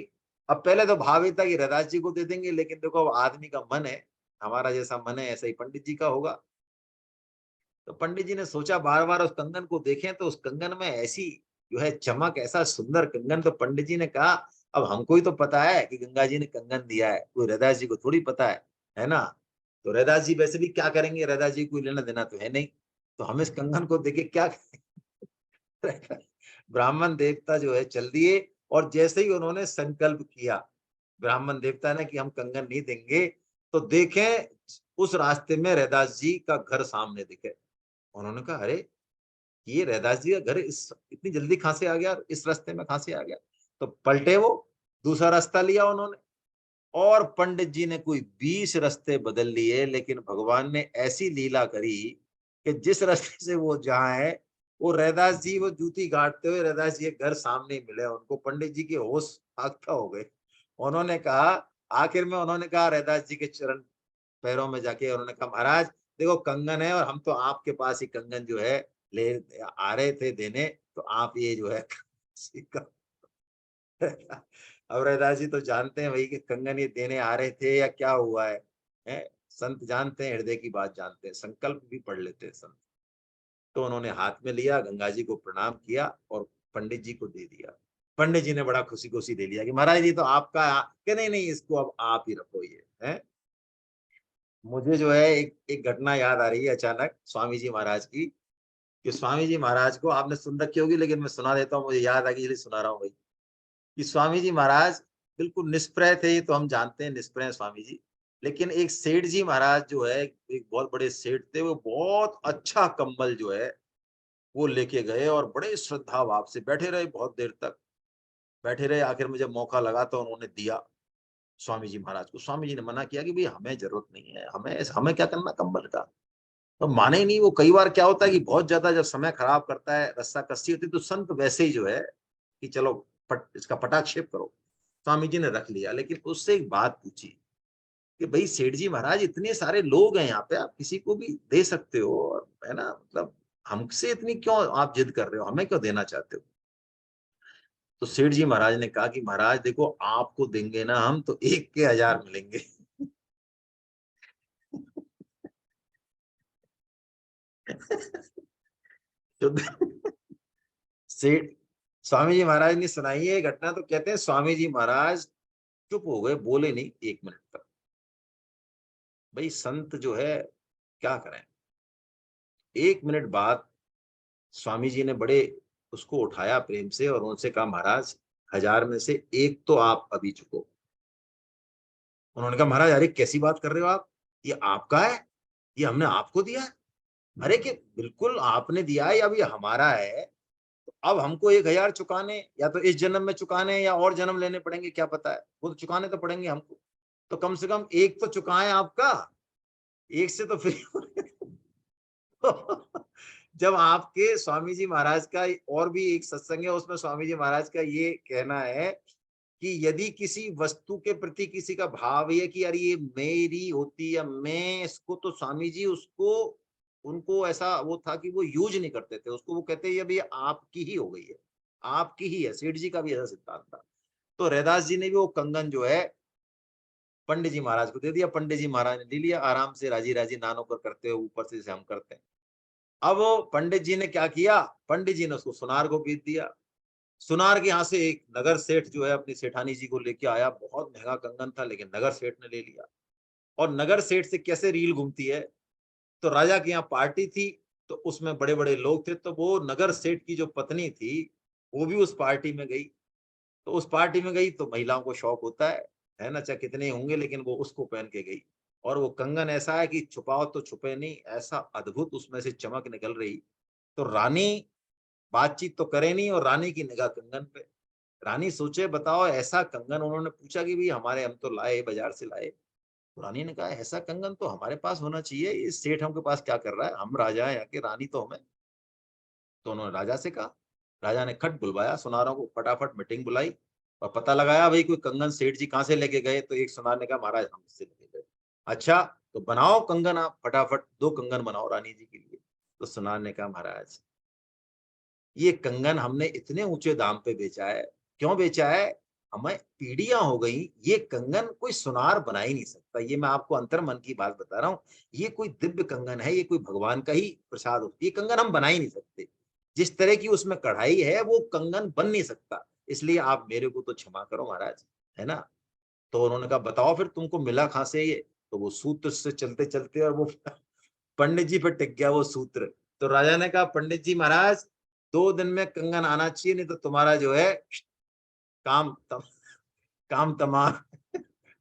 अब पहले तो भाव ही था कि रैदास जी को दे देंगे, लेकिन देखो अब आदमी का मन है, हमारा जैसा मन है ऐसा ही पंडित जी का होगा। तो पंडित जी ने सोचा बार बार उस कंगन को देखें, तो उस कंगन में ऐसी जो है चमक, ऐसा सुंदर कंगन। तो पंडित जी ने कहा अब हमको ही तो पता है कि गंगा जी ने कंगन दिया है, कोई रैदास जी को थोड़ी पता है ना। तो रैदास जी वैसे भी क्या करेंगे, रैदास जी को लेना देना तो है नहीं, तो हम इस कंगन को देखे क्या करें। ब्राह्मण देवता जो है चल दिए, और जैसे ही उन्होंने संकल्प किया ब्राह्मण देवता ने कि हम कंगन नहीं देंगे, तो देखें उस रास्ते में रैदास जी का घर सामने दिखे। उन्होंने कहा अरे ये रैदास जी का घर इस इतनी जल्दी कहां से आ गया, इस रास्ते में कहां से आ गया। तो पलटे वो, दूसरा रास्ता लिया उन्होंने, और पंडित जी ने कोई 20 रास्ते बदल लिए, लेकिन भगवान ने ऐसी लीला करी कि जिस रास्ते से वो जहाँ है, वो रैदास जी वो जूती गाड़ते हुए रैदास जी के घर सामने ही मिले उनको। पंडित जी के होश फाख्ता हो गए। उन्होंने कहा, आखिर में उन्होंने कहा रैदास जी के चरण पैरों में जाके उन्होंने कहा महाराज देखो कंगन है, और हम तो आपके पास ही कंगन जो है ले आ रहे थे देने, तो आप ये जो है अब रैदास जी तो जानते हैं भाई कि कंगन ये देने आ रहे थे या क्या हुआ है? संत जानते हैं, हृदय की बात जानते हैं, संकल्प भी पढ़ लेते हैं संत। तो उन्होंने हाथ में लिया, गंगा जी को प्रणाम किया और पंडित जी को दे दिया। पंडित जी ने बड़ा खुशी खुशी दे लिया कि महाराज जी तो आपका, कि नहीं नहीं इसको अब आप ही रखो ये है। मुझे जो है एक घटना याद आ रही है अचानक स्वामी जी महाराज की, कि स्वामी जी महाराज को आपने सुन रखी होगी, लेकिन मैं सुना देता हूँ, मुझे याद आ गई इसलिए सुना रहा हूँ भाई। कि स्वामी जी महाराज बिल्कुल निष्प्रय थे, ये तो हम जानते हैं निष्प्रय स्वामी जी। लेकिन एक सेठ जी महाराज जो है, एक बहुत बड़े सेठ थे, वो बहुत अच्छा कंबल जो है वो लेके गए और बड़े श्रद्धा भाव से बैठे रहे, बहुत देर तक बैठे रहे। आखिर में जब मौका लगा तो उन्होंने दिया स्वामी जी महाराज को। स्वामी जी ने मना किया कि भाई हमें जरूरत नहीं है, हमें हमें क्या करना कंबल का। तो माने ही नहीं वो। कई बार क्या होता है कि बहुत ज्यादा जब समय खराब करता है, रस्सा कस्सी होती है, तो संत वैसे ही जो है कि चलो इसका पटाक्षेप करो। स्वामी जी ने रख लिया, लेकिन उससे एक बात पूछी कि भाई सेठ जी महाराज इतने सारे लोग हैं यहाँ पे, आप किसी को भी दे सकते हो, और है ना, मतलब हमसे इतनी क्यों आप जिद कर रहे हो, हमें क्यों देना चाहते हो। तो सेठ जी महाराज ने कहा कि महाराज देखो आपको देंगे ना हम तो 1 के 1000 मिलेंगे। तो सेठ स्वामी जी महाराज ने सुनाई है घटना, तो कहते हैं स्वामी जी महाराज चुप हो गए, बोले नहीं 1 मिनट तक। भाई संत जो है क्या करें। 1 मिनट बाद स्वामी जी ने बड़े उसको उठाया प्रेम से और उनसे कहा महाराज 1000 में से एक तो आप अभी चुको। उन्होंने कहा महाराज अरे कैसी बात कर रहे हो आप, ये आपका है, ये हमने आपको दिया है। अरे कि बिल्कुल आपने दिया है, अब ये हमारा है। तो अब हमको 1000 चुकाने, या तो इस जन्म में चुकाने या और जन्म लेने पड़ेंगे, क्या पता है, वो तो चुकाने तो पड़ेंगे हमको। तो कम से कम एक तो चुकाएं आपका, एक से तो फ्री। जब आपके स्वामी जी महाराज का और भी एक सत्संग है, उसमें स्वामी जी महाराज का ये कहना है कि यदि किसी वस्तु के प्रति किसी का भाव है कि यार ये मेरी होती या मैं इसको, तो स्वामी जी उसको, उनको ऐसा वो था कि वो यूज नहीं करते थे उसको, वो कहते ये भी आपकी ही हो गई है, आपकी ही है। सेठ जी का भी ऐसा सिद्धांत था। तो रैदास जी ने भी वो कंगन जो है पंडित जी महाराज को दे दिया। पंडित जी महाराज ने ले लिया आराम से, राजी राजी नानों पर करते हुए ऊपर से जैसे हम करते हैं। अब पंडित जी ने क्या किया, पंडित जी ने उसको सुनार को बेच दिया। सुनार के यहाँ से एक नगर सेठ जो है अपनी सेठानी जी को लेके आया, बहुत महंगा कंगन था, लेकिन नगर सेठ ने ले लिया। और नगर सेठ से कैसे रील घूमती है, तो राजा के यहाँ पार्टी थी, तो उसमें बड़े बड़े लोग थे, तो वो नगर सेठ की जो पत्नी थी वो भी उस पार्टी में गई। तो उस पार्टी में गई तो महिलाओं को शौक होता है ना, चाहे कितने होंगे, लेकिन वो उसको पहन के गई। और वो कंगन ऐसा है कि छुपाओ तो छुपे नहीं, ऐसा अद्भुत उसमें से चमक निकल रही। तो रानी बातचीत तो करे नहीं और रानी की निगाह कंगन पे। रानी सोचे बताओ ऐसा कंगन, उन्होंने पूछा कि भाई हमारे, हम तो लाए बाजार से लाए। तो रानी ने कहा ऐसा कंगन तो हमारे पास होना चाहिए, ये सेठ हमके पास क्या कर रहा है, हम राजा हैं यहाँ के, रानी तो हमें। तो उन्होंने राजा से कहा। राजा ने खट बुलवाया सुनारों को, फटाफट मीटिंग बुलाई और पता लगाया भाई कोई कंगन सेठ जी कहाँ से लेके गए। तो एक सुनार ने कहा महाराज हमसे लेके गए। अच्छा तो बनाओ कंगन, आप फटाफट 2 कंगन बनाओ रानी जी के लिए। तो सुनार ने कहा महाराज ये कंगन हमने इतने ऊंचे दाम पे बेचा है। क्यों बेचा है? हमें पीढ़ियां हो गई, ये कंगन कोई सुनार बना ही नहीं सकता। ये मैं आपको अंतर मन की बात बता रहा हूँ, ये कोई दिव्य कंगन है, ये कोई भगवान का ही प्रसाद हो, ये कंगन हम बना ही नहीं सकते। जिस तरह की उसमें कढ़ाई है वो कंगन बन नहीं सकता। इसलिए आप मेरे को तो क्षमा करो महाराज, है ना। तो उन्होंने कहा बताओ फिर तुमको मिला कहां से ये। तो वो सूत्र से चलते चलते और वो पंडित जी पे टिक गया वो सूत्र। तो राजा ने कहा पंडित जी महाराज 2 दिन में कंगन आना चाहिए, नहीं तो तुम्हारा जो है काम तम, काम तमाम।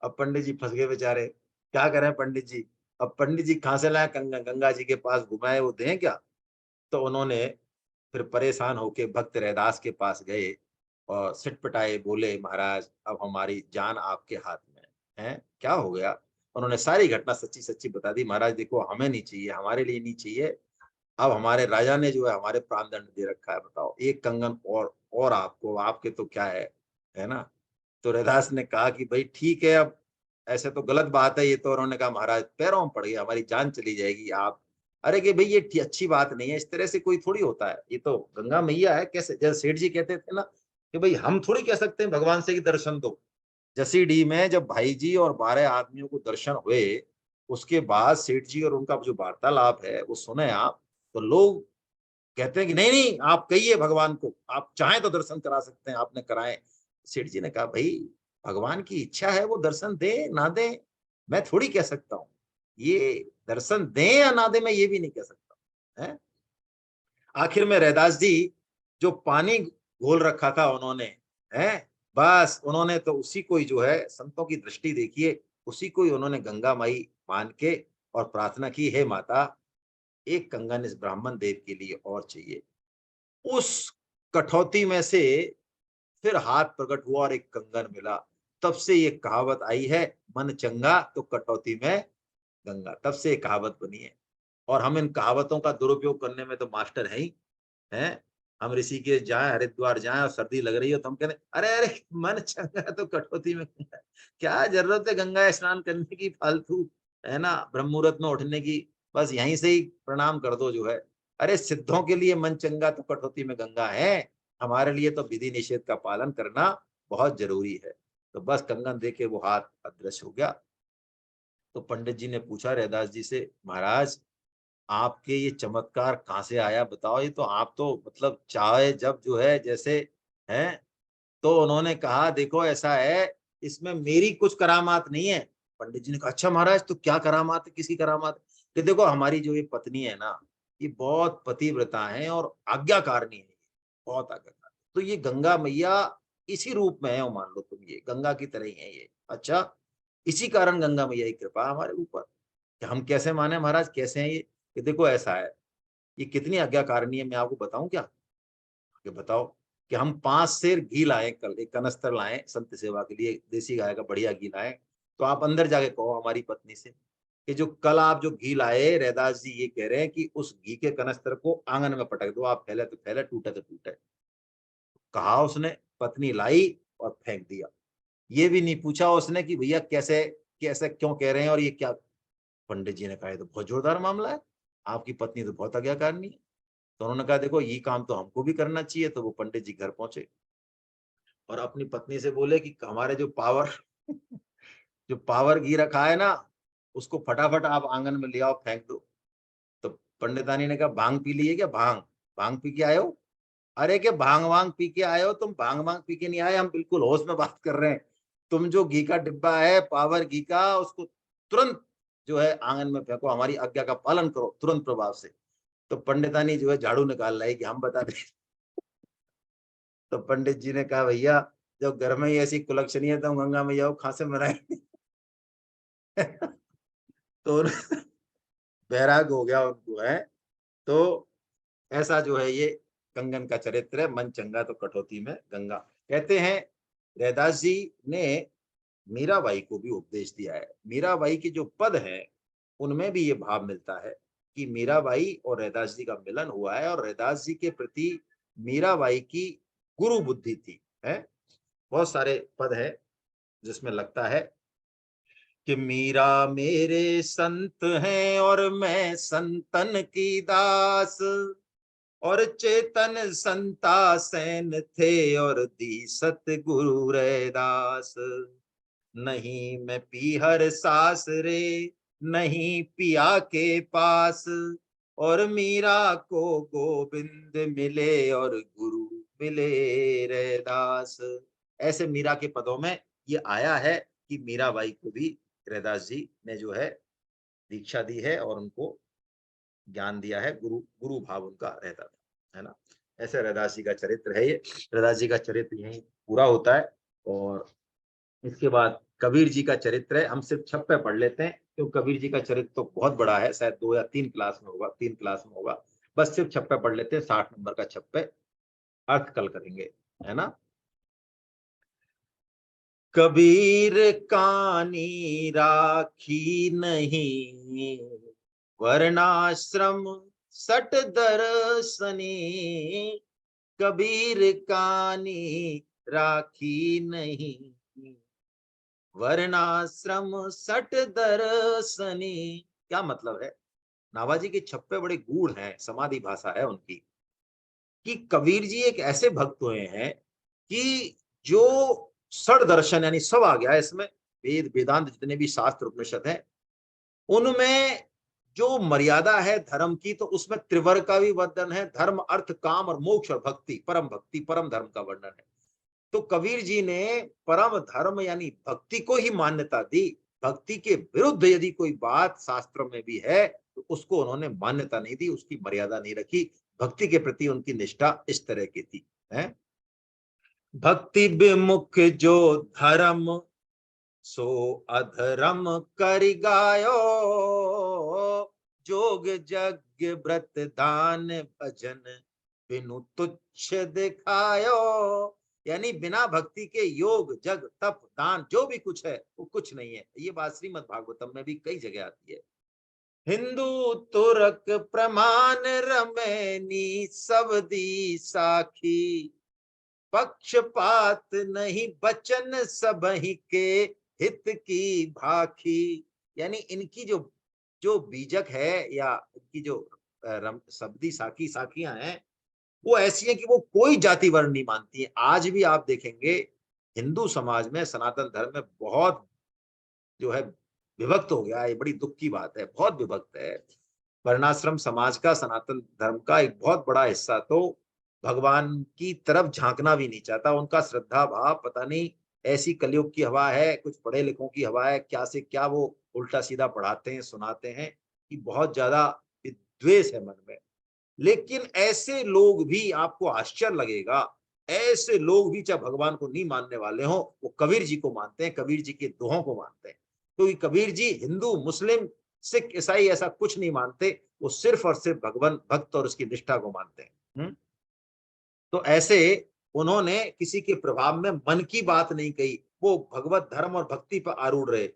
अब पंडित जी फंस गए बेचारे, क्या करें पंडित जी। अब पंडित जी कहां से लाए कंगन, गंगा जी के पास घुमाए, वो दें क्या। तो उन्होंने फिर परेशान होके भक्त रैदास के पास गए और सिटपटाए, बोले महाराज अब हमारी जान आपके हाथ में है, क्या हो गया। उन्होंने सारी घटना सच्ची सच्ची बता दी। महाराज देखो हमें नहीं चाहिए, हमारे लिए नहीं चाहिए, अब हमारे राजा ने जो है हमारे प्राण दंड दे रखा है, बताओ एक कंगन और आपको, आपके तो क्या है ना। तो रैदास ने कहा कि भाई ठीक है, अब ऐसे तो गलत बात है ये तो। उन्होंने कहा महाराज पैरों में पड़ गया, हमारी जान चली जाएगी आप। अरे कि भाई ये अच्छी बात नहीं है, इस तरह से कोई थोड़ी होता है, ये तो गंगा मैया है। कैसे, जैसे सेठ जी कहते थे ना कि भाई हम थोड़ी कह सकते हैं भगवान से कि दर्शन दो। जसीडीह में जब भाई जी और 12 आदमियों को दर्शन हुए, उसके बाद सेठ जी और उनका जो वार्तालाप है वो सुने आप, तो लोग कहते हैं कि नहीं नहीं आप कहिए भगवान को, आप चाहें तो दर्शन करा सकते हैं, आपने कराए। सेठ जी ने कहा भाई भगवान की इच्छा है, वो दर्शन दे ना दे, मैं थोड़ी कह सकता हूँ। ये दर्शन दे या ना दे मैं ये भी नहीं कह सकता है। आखिर में रैदास जी जो पानी घोल रखा था उन्होंने, है बस उन्होंने तो उसी को ही जो है, संतों की दृष्टि देखिए, उसी को ही उन्होंने गंगा माई मान के और प्रार्थना की, हे माता एक कंगन इस ब्राह्मण देव के लिए और चाहिए। उस कठौती में से फिर हाथ प्रकट हुआ और एक कंगन मिला। तब से ये कहावत आई है, मन चंगा तो कटौती में गंगा, तब से ये कहावत बनी है। और हम इन कहावतों का दुरुपयोग करने में तो मास्टर है ही हैं। हम ऋषिकेश जाएं, हरिद्वार जाएं और सर्दी लग रही हो तो हम कहते अरे अरे मन चंगा तो कटौती में गंगा। क्या जरूरत है गंगा स्नान करने की फालतू, है ना, ब्रह्म मुहूर्त में उठने की। बस यहीं से ही प्रणाम कर दो जो है। अरे सिद्धों के लिए मन चंगा तो कटौती में गंगा है, हमारे लिए तो विधि निषेध का पालन करना बहुत जरूरी है। तो बस कंगन देके वो हाथ अदृश्य हो गया। तो पंडित जी ने पूछा रैदास जी से, महाराज आपके ये चमत्कार कहाँ से आया बताओ, ये तो आप तो मतलब चाहे जब जो है जैसे हैं। तो उन्होंने कहा देखो ऐसा है, इसमें मेरी कुछ करामात नहीं है। पंडित जी ने कहा अच्छा महाराज तो क्या करामात है, किसकी करामात है। कि देखो हमारी जो ये पत्नी है ना, ये बहुत पतिव्रता है और आज्ञाकारिणी है, बहुत आज्ञाकार। तो ये गंगा मैया इसी रूप में है, वो मान लो तुम ये गंगा की तरह ही है ये। अच्छा इसी कारण गंगा मैया की कृपा है हमारे ऊपर। कि हम कैसे माने महाराज, कैसे हैं ये। कि देखो ऐसा है, ये कितनी आज्ञाकारिणी है मैं आपको बताऊं क्या। कि बताओ कि हम 5 सेर घी लाए, कल एक कनस्तर लाए संत सेवा के लिए, देसी गाय का बढ़िया घी लाए। तो आप अंदर जाके कहो हमारी पत्नी से कि जो कल आप जो घी लाए, रैदास जी ये कह रहे हैं कि उस घी के कनस्तर को आंगन में पटक दो, आप फैले तो फैले, टूटे तो टूटे। कहा उसने, पत्नी लाई और फेंक दिया। ये भी नहीं पूछा उसने कि भैया कैसे, कैसे क्यों कह रहे हैं और ये क्या। पंडित जी ने कहा तो बहुत जोरदार मामला है, आपकी पत्नी तो बहुत आज्ञाकारिणी है। तो उन्होंने कहा देखो ये काम तो हमको भी करना चाहिए। तो वो पंडित जी घर पहुंचे और अपनी पत्नी से बोले कि हमारे जो पावर जो पावर घी रखा है ना, उसको फटाफट आप आंगन में ले आओ, फेंक दो। तो पंडितानी ने कहा भांग पी लिए क्या, भांग भांग पी के आए हो। अरे के भांग वांग पी के आए हो तुम, भांग वांग पी के नहीं आए, हम बिल्कुल होश में बात कर रहे हैं। तुम जो घी का डिब्बा है पावर घी का, उसको तुरंत जो है आंगन में फेंको, हमारी आज्ञा का पालन करो तुरंत प्रभाव से। तो पंडितानी जो है झाड़ू निकाल रही कि हम बता दें। तो पंडित जी ने कहा भैया जब घर में ही ऐसी कुलक्षणी है तो गंगा मैया को खांसे मनाएंगे। तो बैराग हो गया उनको है। तो ऐसा जो है ये कंगन का चरित्र है। मन चंगा तो कटौती में गंगा। कहते हैं रैदास जी ने मीराबाई को भी उपदेश दिया है। मीराबाई के जो पद हैं उनमें भी ये भाव मिलता है कि मीराबाई और रैदास जी का मिलन हुआ है और रैदास जी के प्रति मीराबाई की गुरु बुद्धि थी है। बहुत सारे पद है जिसमें लगता है कि मीरा मेरे संत हैं और मैं संतन की दास, और चेतन संता सैन थे और दी सतगुरु रैदास। नहीं मैं पीहर सास रे नहीं पिया के पास, और मीरा को गोविंद मिले और गुरु मिले रैदास। ऐसे मीरा के पदों में ये आया है कि मीराबाई को भी रैदास जी ने जो है दीक्षा दी है और उनको ज्ञान दिया है। गुरु गुरु भाव उनका रहता था, है ना। ऐसे रैदास जी का चरित्र है ये। रैदास जी का चरित्र यहीं पूरा होता है। और इसके बाद कबीर जी का चरित्र है। हम सिर्फ छप्पे पढ़ लेते हैं क्योंकि कबीर जी का चरित्र तो बहुत बड़ा है, शायद 2 या 3 क्लास में होगा, 3 क्लास में होगा। बस सिर्फ छप्पे पढ़ लेते हैं, 60 नंबर का छप्पे, अर्थ कल करेंगे, है ना। कबीर कानी राखी नहीं, वर्णाश्रम सट दर्शनी। कबीर कानी राखी नहीं, वर्णाश्रम सट दर्शनी। क्या मतलब है? नाभाजी के छप्पे बड़े गूढ़ हैं, समाधि भाषा है उनकी। कि कबीर जी एक ऐसे भक्त हुए हैं कि जो षड दर्शन यानी सब आ गया है इसमें, वेद वेदांत जितने भी शास्त्र उपनिषद हैं उनमें जो मर्यादा है धर्म की, तो उसमें त्रिवर्ग का भी वर्णन है, धर्म अर्थ काम और मोक्ष और भक्ति परम धर्म का वर्णन है। तो कबीर जी ने परम धर्म यानी भक्ति को ही मान्यता दी। भक्ति के विरुद्ध यदि कोई बात शास्त्रों में भी है तो उसको उन्होंने मान्यता नहीं दी, उसकी मर्यादा नहीं रखी। भक्ति के प्रति उनकी निष्ठा इस तरह की थी है। भक्ति विमुख जो धर्म सो अधर्म कर गायो, जोग यज्ञ व्रत दान भजन बिनु तुच्छ दिखायो। यानी बिना भक्ति के योग जग तप दान जो भी कुछ है वो कुछ नहीं है। ये बात श्रीमद् भागवतम में भी कई जगह आती है। हिंदू तुरक प्रमाण रमैनी सब दी साखी, पक्षपात नहीं बचन सबहि के हित की भाखी। यानी इनकी जो जो बीजक है या इनकी जो सब्दी साखियां हैं वो ऐसी हैं कि वो कोई जाति वर्ण नहीं मानती है। आज भी आप देखेंगे हिंदू समाज में सनातन धर्म में बहुत जो है विभक्त हो गया है। ये बड़ी दुख की बात है, बहुत विभक्त है। वर्णाश्रम समाज का सनातन धर्म का एक बहुत बड़ा हिस्सा तो भगवान की तरफ झांकना भी नहीं चाहता। उनका श्रद्धा भाव पता नहीं ऐसी कलयुग की हवा है, कुछ पढ़े लिखों की हवा है, क्या से क्या वो उल्टा सीधा पढ़ाते हैं सुनाते हैं कि बहुत ज्यादा विद्वेष है मन में। लेकिन ऐसे लोग भी आपको आश्चर्य लगेगा, ऐसे लोग भी चाहे भगवान को नहीं मानने वाले हो वो कबीर जी को मानते हैं, कबीर जी के दोहों को मानते हैं। क्योंकि कबीर जी हिंदू मुस्लिम सिख ईसाई ऐसा कुछ नहीं मानते, वो सिर्फ और सिर्फ भगवान भक्त और उसकी निष्ठा को मानते हैं। तो ऐसे उन्होंने किसी के प्रभाव में मन की बात नहीं कही, वो भगवत धर्म और भक्ति पर आरूढ़ रहे।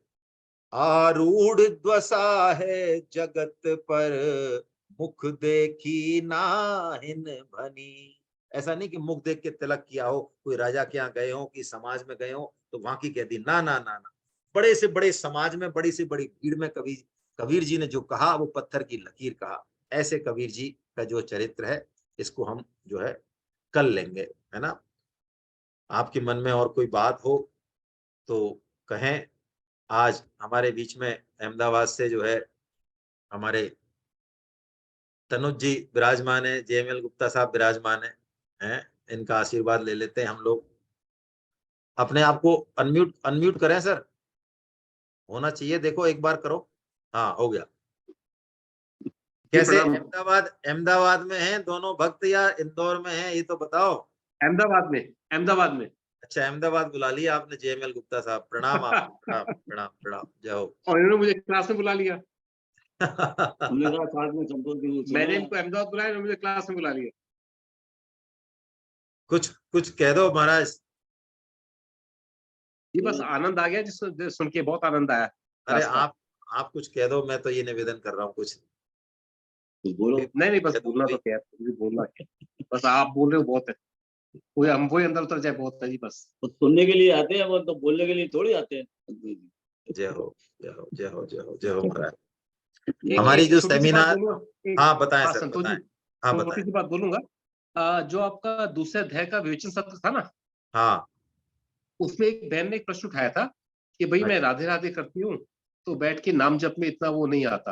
आरूढ़ द्वसा है जगत पर, मुख देखी नाहिन भनी। ऐसा नहीं कि मुख देख के तिलक किया हो, कोई राजा के यहाँ गए हो कि समाज में गए हो तो वहां की कह दी, ना ना ना ना। बड़े से बड़े समाज में बड़ी से बड़ी भीड़ में कबीर जी ने जो कहा वो पत्थर की लकीर कहा। ऐसे कबीर जी का जो चरित्र है इसको हम जो है कल लेंगे, है ना। आपके मन में और कोई बात हो तो कहें। आज हमारे बीच में अहमदाबाद से जो है हमारे तनुज जी विराजमान है, जेएमएल गुप्ता साहब विराजमान हैं। इनका आशीर्वाद ले लेते हैं हम लोग। अपने आप को अनम्यूट अनम्यूट करें सर, होना चाहिए, देखो एक बार करो। हाँ हो गया। कैसे प्रणाम। अहमदाबाद में हैं दोनों भक्त या इंदौर में हैं, ये तो बताओ। अहमदाबाद में। अच्छा, अहमदाबाद बुला लिया आपने JML गुप्ता साहब, प्रणाम आपको, प्रणाम प्रणाम प्रणाम, जय हो। और इन्होंने मुझे क्लास में बुला लिया। हमने कहा साथ में संतोष जी को मैंने सुना। इनको अहमदाबाद बुलाया, इन्होंने मुझे क्लास में बुला लिया। कुछ कह दो महाराज। ये बस आनंद आ गया जिस सुन के बहुत आनंद आया। अरे क्लास का। आप कुछ कह दो, मैं तो ये निवेदन कर रहा हूँ कुछ। कुछ बोलो। नहीं बस कह दो बोलना तो भाई। क्या है, मुझे बोलना क्या है। बस आप बोल रहे हो बहुत है, कोई हम वही अंदर उतर जाए बहुत है जी बस। तो सुनने के लिए आते हैं, वो तो बोलने के लिए थोड़ी आते हैं। जय हो जय हो जय हो जय हो जय हो महाराज। एक हमारी एक जो छोटी सी बात सेमिनार, बोलूंगा। हाँ बताएं हाँ सर, संतोष जी, बताएं। हाँ छोटी बताएं। सी बात बोलूंगा। जो आपका दूसरे अध्याय का विवेचन सत्र था ना, हाँ उसमें एक बहन ने एक प्रश्न उठाया था कि भाई मैं राधे राधे करती हूँ तो बैठ के नाम जप में इतना वो नहीं आता।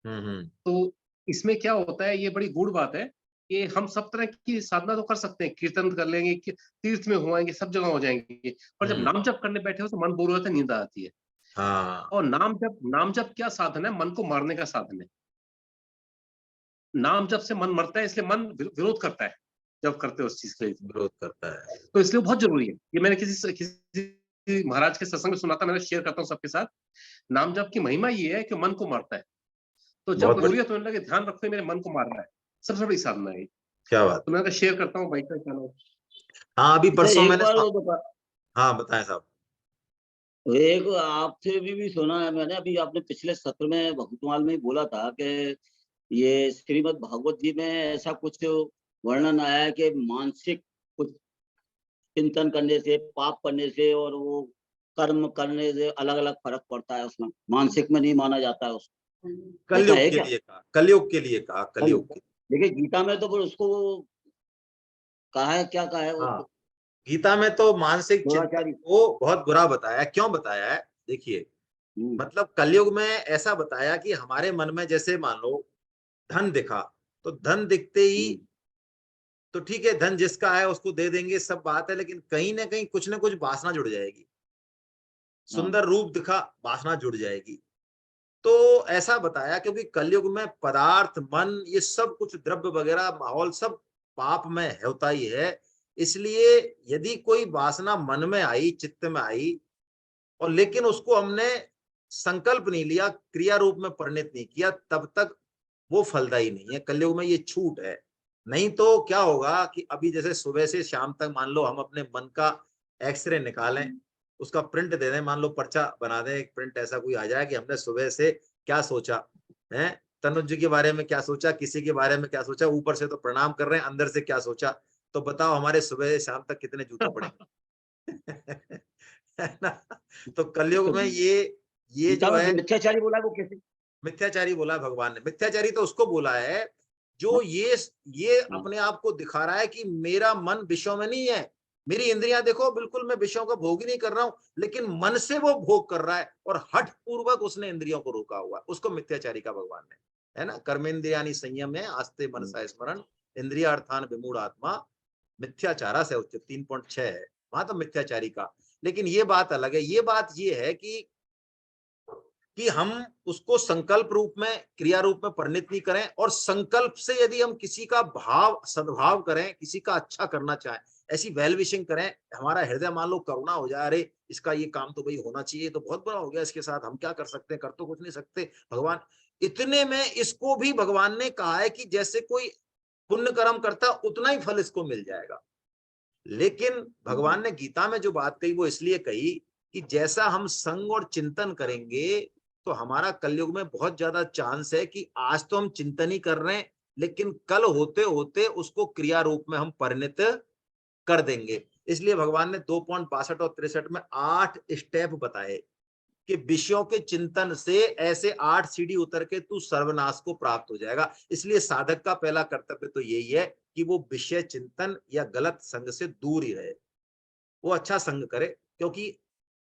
हम्म। तो इसमें क्या होता है, ये बड़ी गूढ़ बात है कि हम सब तरह की साधना तो कर सकते हैं, कीर्तन कर लेंगे, तीर्थ में हो आएंगे, सब जगह हो जाएंगे, पर जब नाम जप करने बैठे हो तो मन बोर हो जाता है, नींद आती है। हाँ और नाम जप क्या साधन है? मन को मारने का साधन है। नाम जप से मन मरता है, इसलिए मन विरोध करता है जब करते हो उस चीज के लिए। विरोध करता है। तो इसलिए बहुत जरूरी है। ये मैंने किसी महाराज के सत्संग में सुना था, मैंने शेयर करता हूँ सबके साथ। नाम जप की महिमा ये है कि मन को मारता है। तो जब बहुत बढ़िया, बोरियत होने लगे, ध्यान रखते मेरे मन को मार रहा है, सबसे बड़ी साधना है। क्या बात। तो मैं तो शेयर करता हूँ भाई का क्या नाम। हाँ अभी अच्छा, परसों एक मैंने बार वो बता, हाँ बताएं साहब। एक आपसे भी सुना है मैंने, अभी आपने पिछले सत्र में भक्तमाल में ही बोला था कि ये श्रीमद् भागवत जी में ऐसा कुछ वर्णन आया है कि मानसिक कुछ चिंतन करने से, पाप करने से और वो कर्म करने से अलग अलग फर्क पड़ता है उसमें, मानसिक में नहीं माना जाता है उसको। ऐसा कलयुग है के क्या? लिए कहा, कलयुग के लिए कहा, कलयुग के। देखिए गीता में तो फिर उसको कहा है, क्या कहा है वो हाँ गीता में तो मानसिक चिंतन दुराचारी। को बहुत बुरा बताया। क्यों बताया है देखिए, मतलब कलयुग में ऐसा बताया कि हमारे मन में जैसे मान लो धन दिखा, तो धन दिखते ही तो ठीक है, धन जिसका है उसको दे देंगे, सब बात है, लेकिन कहीं ना कहीं कुछ ना कुछ वासना जुड़ जाएगी। सुंदर रूप दिखा, वासना जुड़ जाएगी। तो ऐसा बताया क्योंकि कलयुग में पदार्थ, मन, ये सब कुछ द्रव्य वगैरह माहौल सब पाप में होता ही है। इसलिए यदि कोई वासना मन में आई, चित्त में आई, और लेकिन उसको हमने संकल्प नहीं लिया, क्रिया रूप में परिणत नहीं किया, तब तक वो फलदायी नहीं है। कलयुग में ये छूट है। नहीं तो क्या होगा कि अभी जैसे सुबह से शाम तक मान लो हम अपने मन का एक्सरे निकालें, उसका प्रिंट दे दें, मान लो पर्चा बना दें, एक प्रिंट ऐसा कोई आ जाए कि हमने सुबह से क्या सोचा है, तनुज जी के बारे में क्या सोचा, किसी के बारे में क्या सोचा, ऊपर से तो प्रणाम कर रहे हैं, अंदर से क्या सोचा, तो बताओ हमारे सुबह से शाम तक कितने जूते पड़ेंगे। है ना। तो कलयुग में ये गीता जो में है, जो मिथ्याचारी बोला है वो कैसे? मिथ्याचारी बोला है भगवान ने। मिथ्याचारी तो उसको बोला है जो ये अपने आप को दिखा रहा है कि मेरा मन विषयों में नहीं है, मेरी इंद्रियां देखो बिल्कुल मैं विषयों का भोग ही नहीं कर रहा हूं, लेकिन मन से वो भोग कर रहा है और हठ पूर्वक उसने इंद्रियों को रोका हुआ, उसको मिथ्याचारी का भगवान ने, है ना। कर्मेंद्रियानि संयम है आस्ते मनसा स्मरण, इंद्रिया अर्थान विमूढ़ आत्मा मिथ्याचारा से उच्च 3.6 है वहां तो मिथ्याचारी का। लेकिन ये बात अलग है। ये बात ये है कि हम उसको संकल्प रूप में, क्रिया रूप में परिणत नहीं करें, और संकल्प से यदि हम किसी का भाव, सद्भाव करें, किसी का अच्छा करना चाहें, ऐसी वेल विशिंग करें, हमारा हृदय मान लो करुणा हो जाए, अरे इसका ये काम तो भाई होना चाहिए, तो बहुत बुरा हो गया इसके साथ, हम क्या कर सकते हैं, कर तो कुछ नहीं सकते, भगवान इतने में इसको भी भगवान ने कहा है कि जैसे कोई पुण्य कर्म करता उतना ही फल इसको मिल जाएगा। लेकिन भगवान ने गीता में जो बात कही वो इसलिए कही कि जैसा हम संग और चिंतन करेंगे तो हमारा कलयुग में बहुत ज्यादा चांस है कि आज तो हम चिंतन ही कर रहे हैं, लेकिन कल होते होते उसको क्रिया रूप में हम परिणत कर देंगे। इसलिए भगवान ने 2.62 और 63 में 8 स्टेप बताए कि विषयों के चिंतन से ऐसे 8 सीढ़ी उतर के तू सर्वनाश को प्राप्त हो जाएगा। इसलिए साधक का पहला कर्तव्य तो यही है कि वो विषय चिंतन या गलत संग से दूर ही रहे, वो अच्छा संग करे, क्योंकि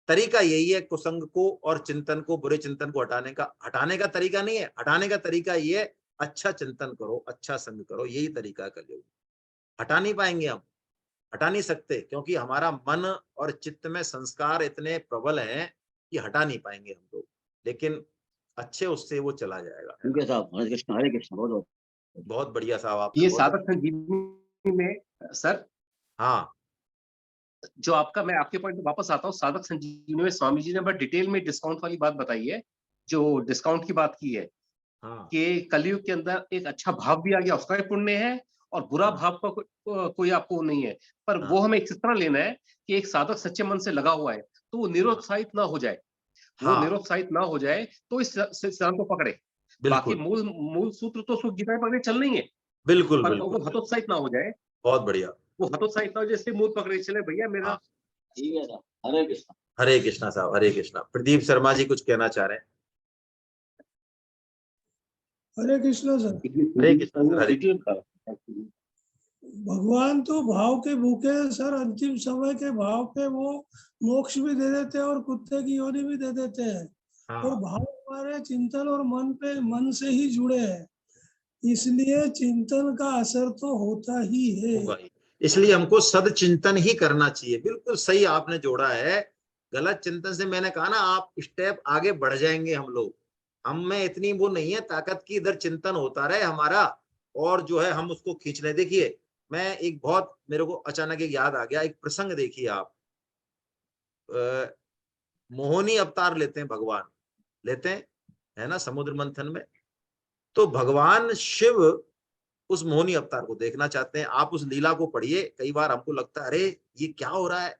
तरीका यही है कुसंग को और चिंतन को, बुरे चिंतन को हटाने का तरीका नहीं है, हटाने का तरीका ये है अच्छा चिंतन करो, अच्छा संग करो, यही तरीका है कलयुग। हटा नहीं पाएंगे हम, हटा नहीं सकते, क्योंकि हमारा मन और चित्त में संस्कार इतने प्रबल हैं कि हटा नहीं पाएंगे हम लोग। लेकिन अच्छे उससे वो चला जाएगा। ठीक है साहब, हरे कृष्ण, बहुत बहुत। बहुत बढ़िया साहब, आप ये साधक संजीवनी में सर, हाँ जो आपका, मैं आपके पॉइंट पे वापस आता हूँ, साधक संजीवनी में स्वामी जी ने बड़ा डिटेल में डिस्काउंट वाली बात बताई है, जो डिस्काउंट की बात की है हाँ कि कलयुग के अंदर एक अच्छा भाव भी आ गया, उसका भी पुण्य है, और बुरा हाँ। भाव का कोई आपको नहीं है, पर हाँ। वो हमें इस तरह लेना है कि एक साधक सच्चे मन से लगा हुआ है तो वो निरुत्साहित ना हो जाए, वो हाँ निरुत्साहित ना हो जाए तो इस सिद्धांत को पकड़े। बाकी बिल्कुल मूल सूत्र तो उसको गीता में पकड़े चल नहीं है, बिल्कुल पर बिल्कुल। वो हतोत्साहित ना हो जाए, बहुत बढ़िया। वो हतोत्साहित ना हो, जैसे मूल पकड़े चले भैया मेरा। हाँ ठीक है साहब, हरे कृष्ण। हरे कृष्णा साहब, हरे कृष्णा। प्रदीप शर्मा जी कुछ कहना चाह रहे हैं? हरे कृष्णा सर। हरे कृष्णा सर, हरे कृष्णा। भगवान तो भाव के भूखे हैं सर, अंतिम समय के भाव पे वो मोक्ष भी दे देते हैं और कुत्ते की योनि भी दे देते हैं। और हाँ भाव हमारे चिंतन और मन से ही जुड़े हैं, इसलिए चिंतन का असर तो होता ही है। होगा ही। इसलिए हमको सद चिंतन ही करना चाहिए। बिल्कुल सही आपने जोड़ा है। गलत चिंतन से, मैंने कहा ना, आप स्टेप आगे बढ़ जाएंगे। हम लोग, हम में इतनी वो नहीं है ताकत की, इधर चिंतन होता रहे हमारा और जो है हम उसको खींच लें। देखिए, मैं एक बहुत, मेरे को अचानक एक याद आ गया, एक प्रसंग देखिए आप। मोहिनी अवतार लेते हैं भगवान, लेते हैं, है ना, समुद्र मंथन में। तो भगवान शिव उस मोहिनी अवतार को देखना चाहते हैं। आप उस लीला को पढ़िए, कई बार हमको लगता है अरे ये क्या हो रहा है।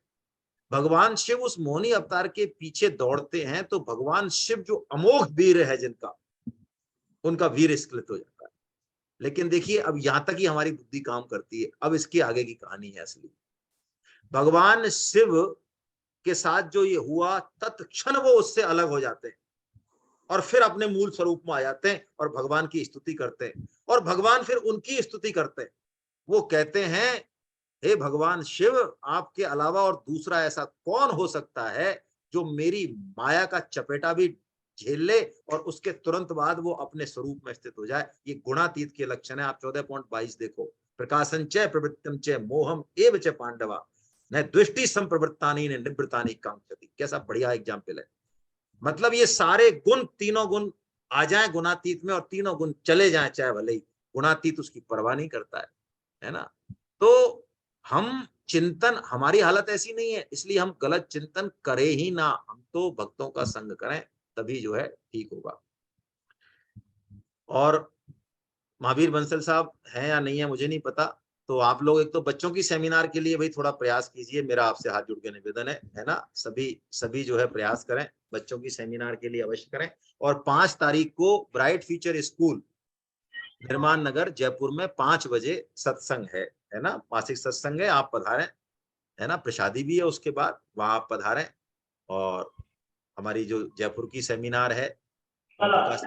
भगवान शिव उस मोहिनी अवतार के पीछे दौड़ते हैं, तो भगवान शिव जो अमोघ वीर है जिनका, उनका वीर स्खलित हो जाता है। लेकिन देखिए, अब यहां तक ही हमारी बुद्धि काम करती है। अब इसके आगे की कहानी है असली। भगवान शिव के साथ जो ये हुआ, तत्क्षण वो उससे अलग हो जाते हैं और फिर अपने मूल स्वरूप में आ जाते हैं और भगवान की स्तुति करते हैं। और भगवान फिर उनकी स्तुति करते हैं। वो कहते हैं, हे भगवान शिव, आपके अलावा और दूसरा ऐसा कौन हो सकता है जो मेरी माया का चपेटा भी झेल ले और उसके तुरंत बाद वो अपने स्वरूप में स्थित हो जाए। ये गुणातीत के लक्षण है। आप 14.22 देखो। प्रकाशन च प्रवृत्तम च मोहम एव च पांडवा न दृष्टि संप्रवृत्तानि न निवृत्तानि कांक्षति। कैसा बढ़िया एग्जाम्पल है। मतलब ये सारे गुण, तीनों गुण आ जाए गुणातीत में और तीनों गुण चले जाए चाहे भले ही, गुणातीत उसकी परवाह नहीं करता है ना। तो हम चिंतन, हमारी हालत ऐसी नहीं है, इसलिए हम गलत चिंतन करें ही ना। हम तो भक्तों का संग करें, तभी जो है ठीक होगा। और महावीर बंसल साहब हैं या नहीं है मुझे नहीं पता। तो आप लोग एक तो बच्चों की सेमिनार के लिए भाई थोड़ा प्रयास कीजिए, मेरा आपसे हाथ जोड़ के निवेदन है ना। सभी जो है प्रयास करें, बच्चों की सेमिनार के लिए अवश्य करें। और 5 तारीख को ब्राइट फ्यूचर स्कूल निर्माण नगर जयपुर में 5 बजे सत्संग है ना, मासिक सत्संग है। आप पधारें, है ना, प्रसादी भी है उसके बाद, वहां आप पधारें। और हमारी जो जयपुर की सेमिनार है, ओम प्रकाश,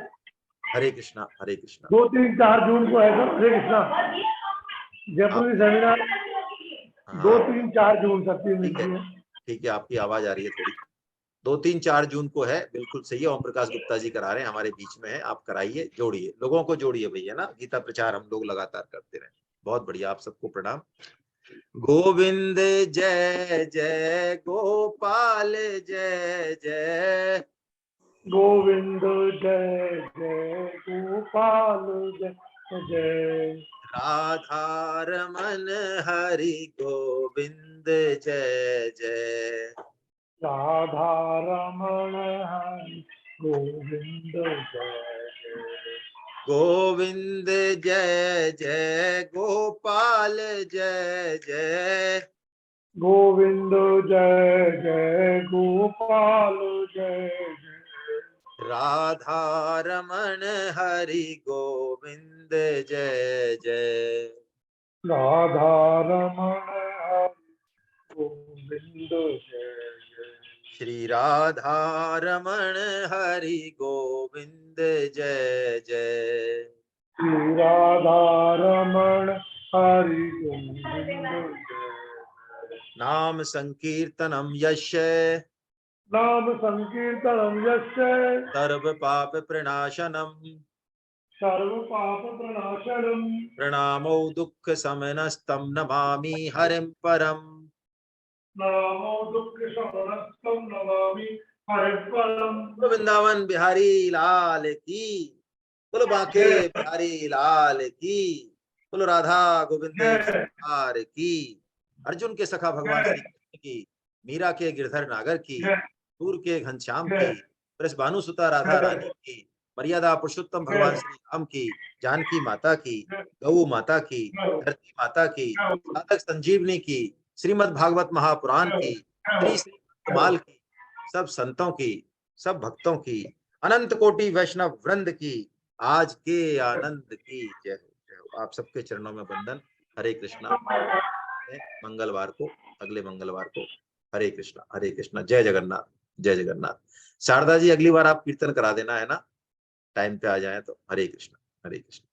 हरे कृष्णा हरे कृष्णा। 2, 3, 4 जून को है सर, हरे कृष्णा, जयपुर आप, की सेमिनार 2, हाँ 3, 4 जून सर, 3 दिन ठीक है, की है। ठीक है, आपकी आवाज आ रही है थोड़ी। 2, 3, 4 जून को है, बिल्कुल सही है। ओम प्रकाश गुप्ता जी करा रहे हैं, हमारे बीच में है। आप कराइए, जोड़िए, लोगों को जोड़िए भैया ना। गीता प्रचार हम लोग लगातार करते रहे। बहुत बढ़िया, आप सबको प्रणाम। गोविंद जय जय गोपाल जय जय, गोविंद जय जय गोपाल जय जय, राधा रमन हरि गोविंद जय जय, राधा रमण हरि गोविंद जय जय, गोविंद जय जय गोपाल जय जय, गोविंद जय जय गोपाल जय जय, राधा रमन हरि गोविंद जय जय, राधा रमण हरि गोविंद जय जय, श्री राधा रमन हरि गोविंद जय जय, श्री राधा रमण हरि गोविंद जय, नाम संकीर्तनम यस्य नाम संकीर्तनम यस्य सर्व पाप प्रणाशनम, सर्व पाप प्रणाशनम, प्रणामो दुःख समनस्तम नमामि हरिं परम, नामो दुःख शमनस्तं नमामि बोलो वृंदावन बिहारी लाल की, बोलो बांके बिहारी लाल की, बोलो राधा गोविंद सरकार की, अर्जुन के सखा भगवान श्री कृष्ण की, मीरा के गिरधर नागर की, दूर के घनश्याम की, ब्रज भानुसुता राधा रानी की, मर्यादा पुरुषोत्तम भगवान श्री राम की, जानकी माता की, गौ माता की, धरती माता की, साधक संजीवनी की, श्रीमद् भागवत महापुराण की, श्री श्री कमाल की, सब संतों की, सब भक्तों की, अनंत कोटि वैष्णव वृंद की आज के आनंद की जय हो, जय हो। आप सबके चरणों में वंदन। हरे कृष्णा। मंगलवार को, अगले मंगलवार को। हरे कृष्णा, जय जगन्नाथ, जय जगन्नाथ। शारदा जी अगली बार आप कीर्तन करा देना, है ना, टाइम पे आ जाए तो। हरे कृष्णा, हरे कृष्णा।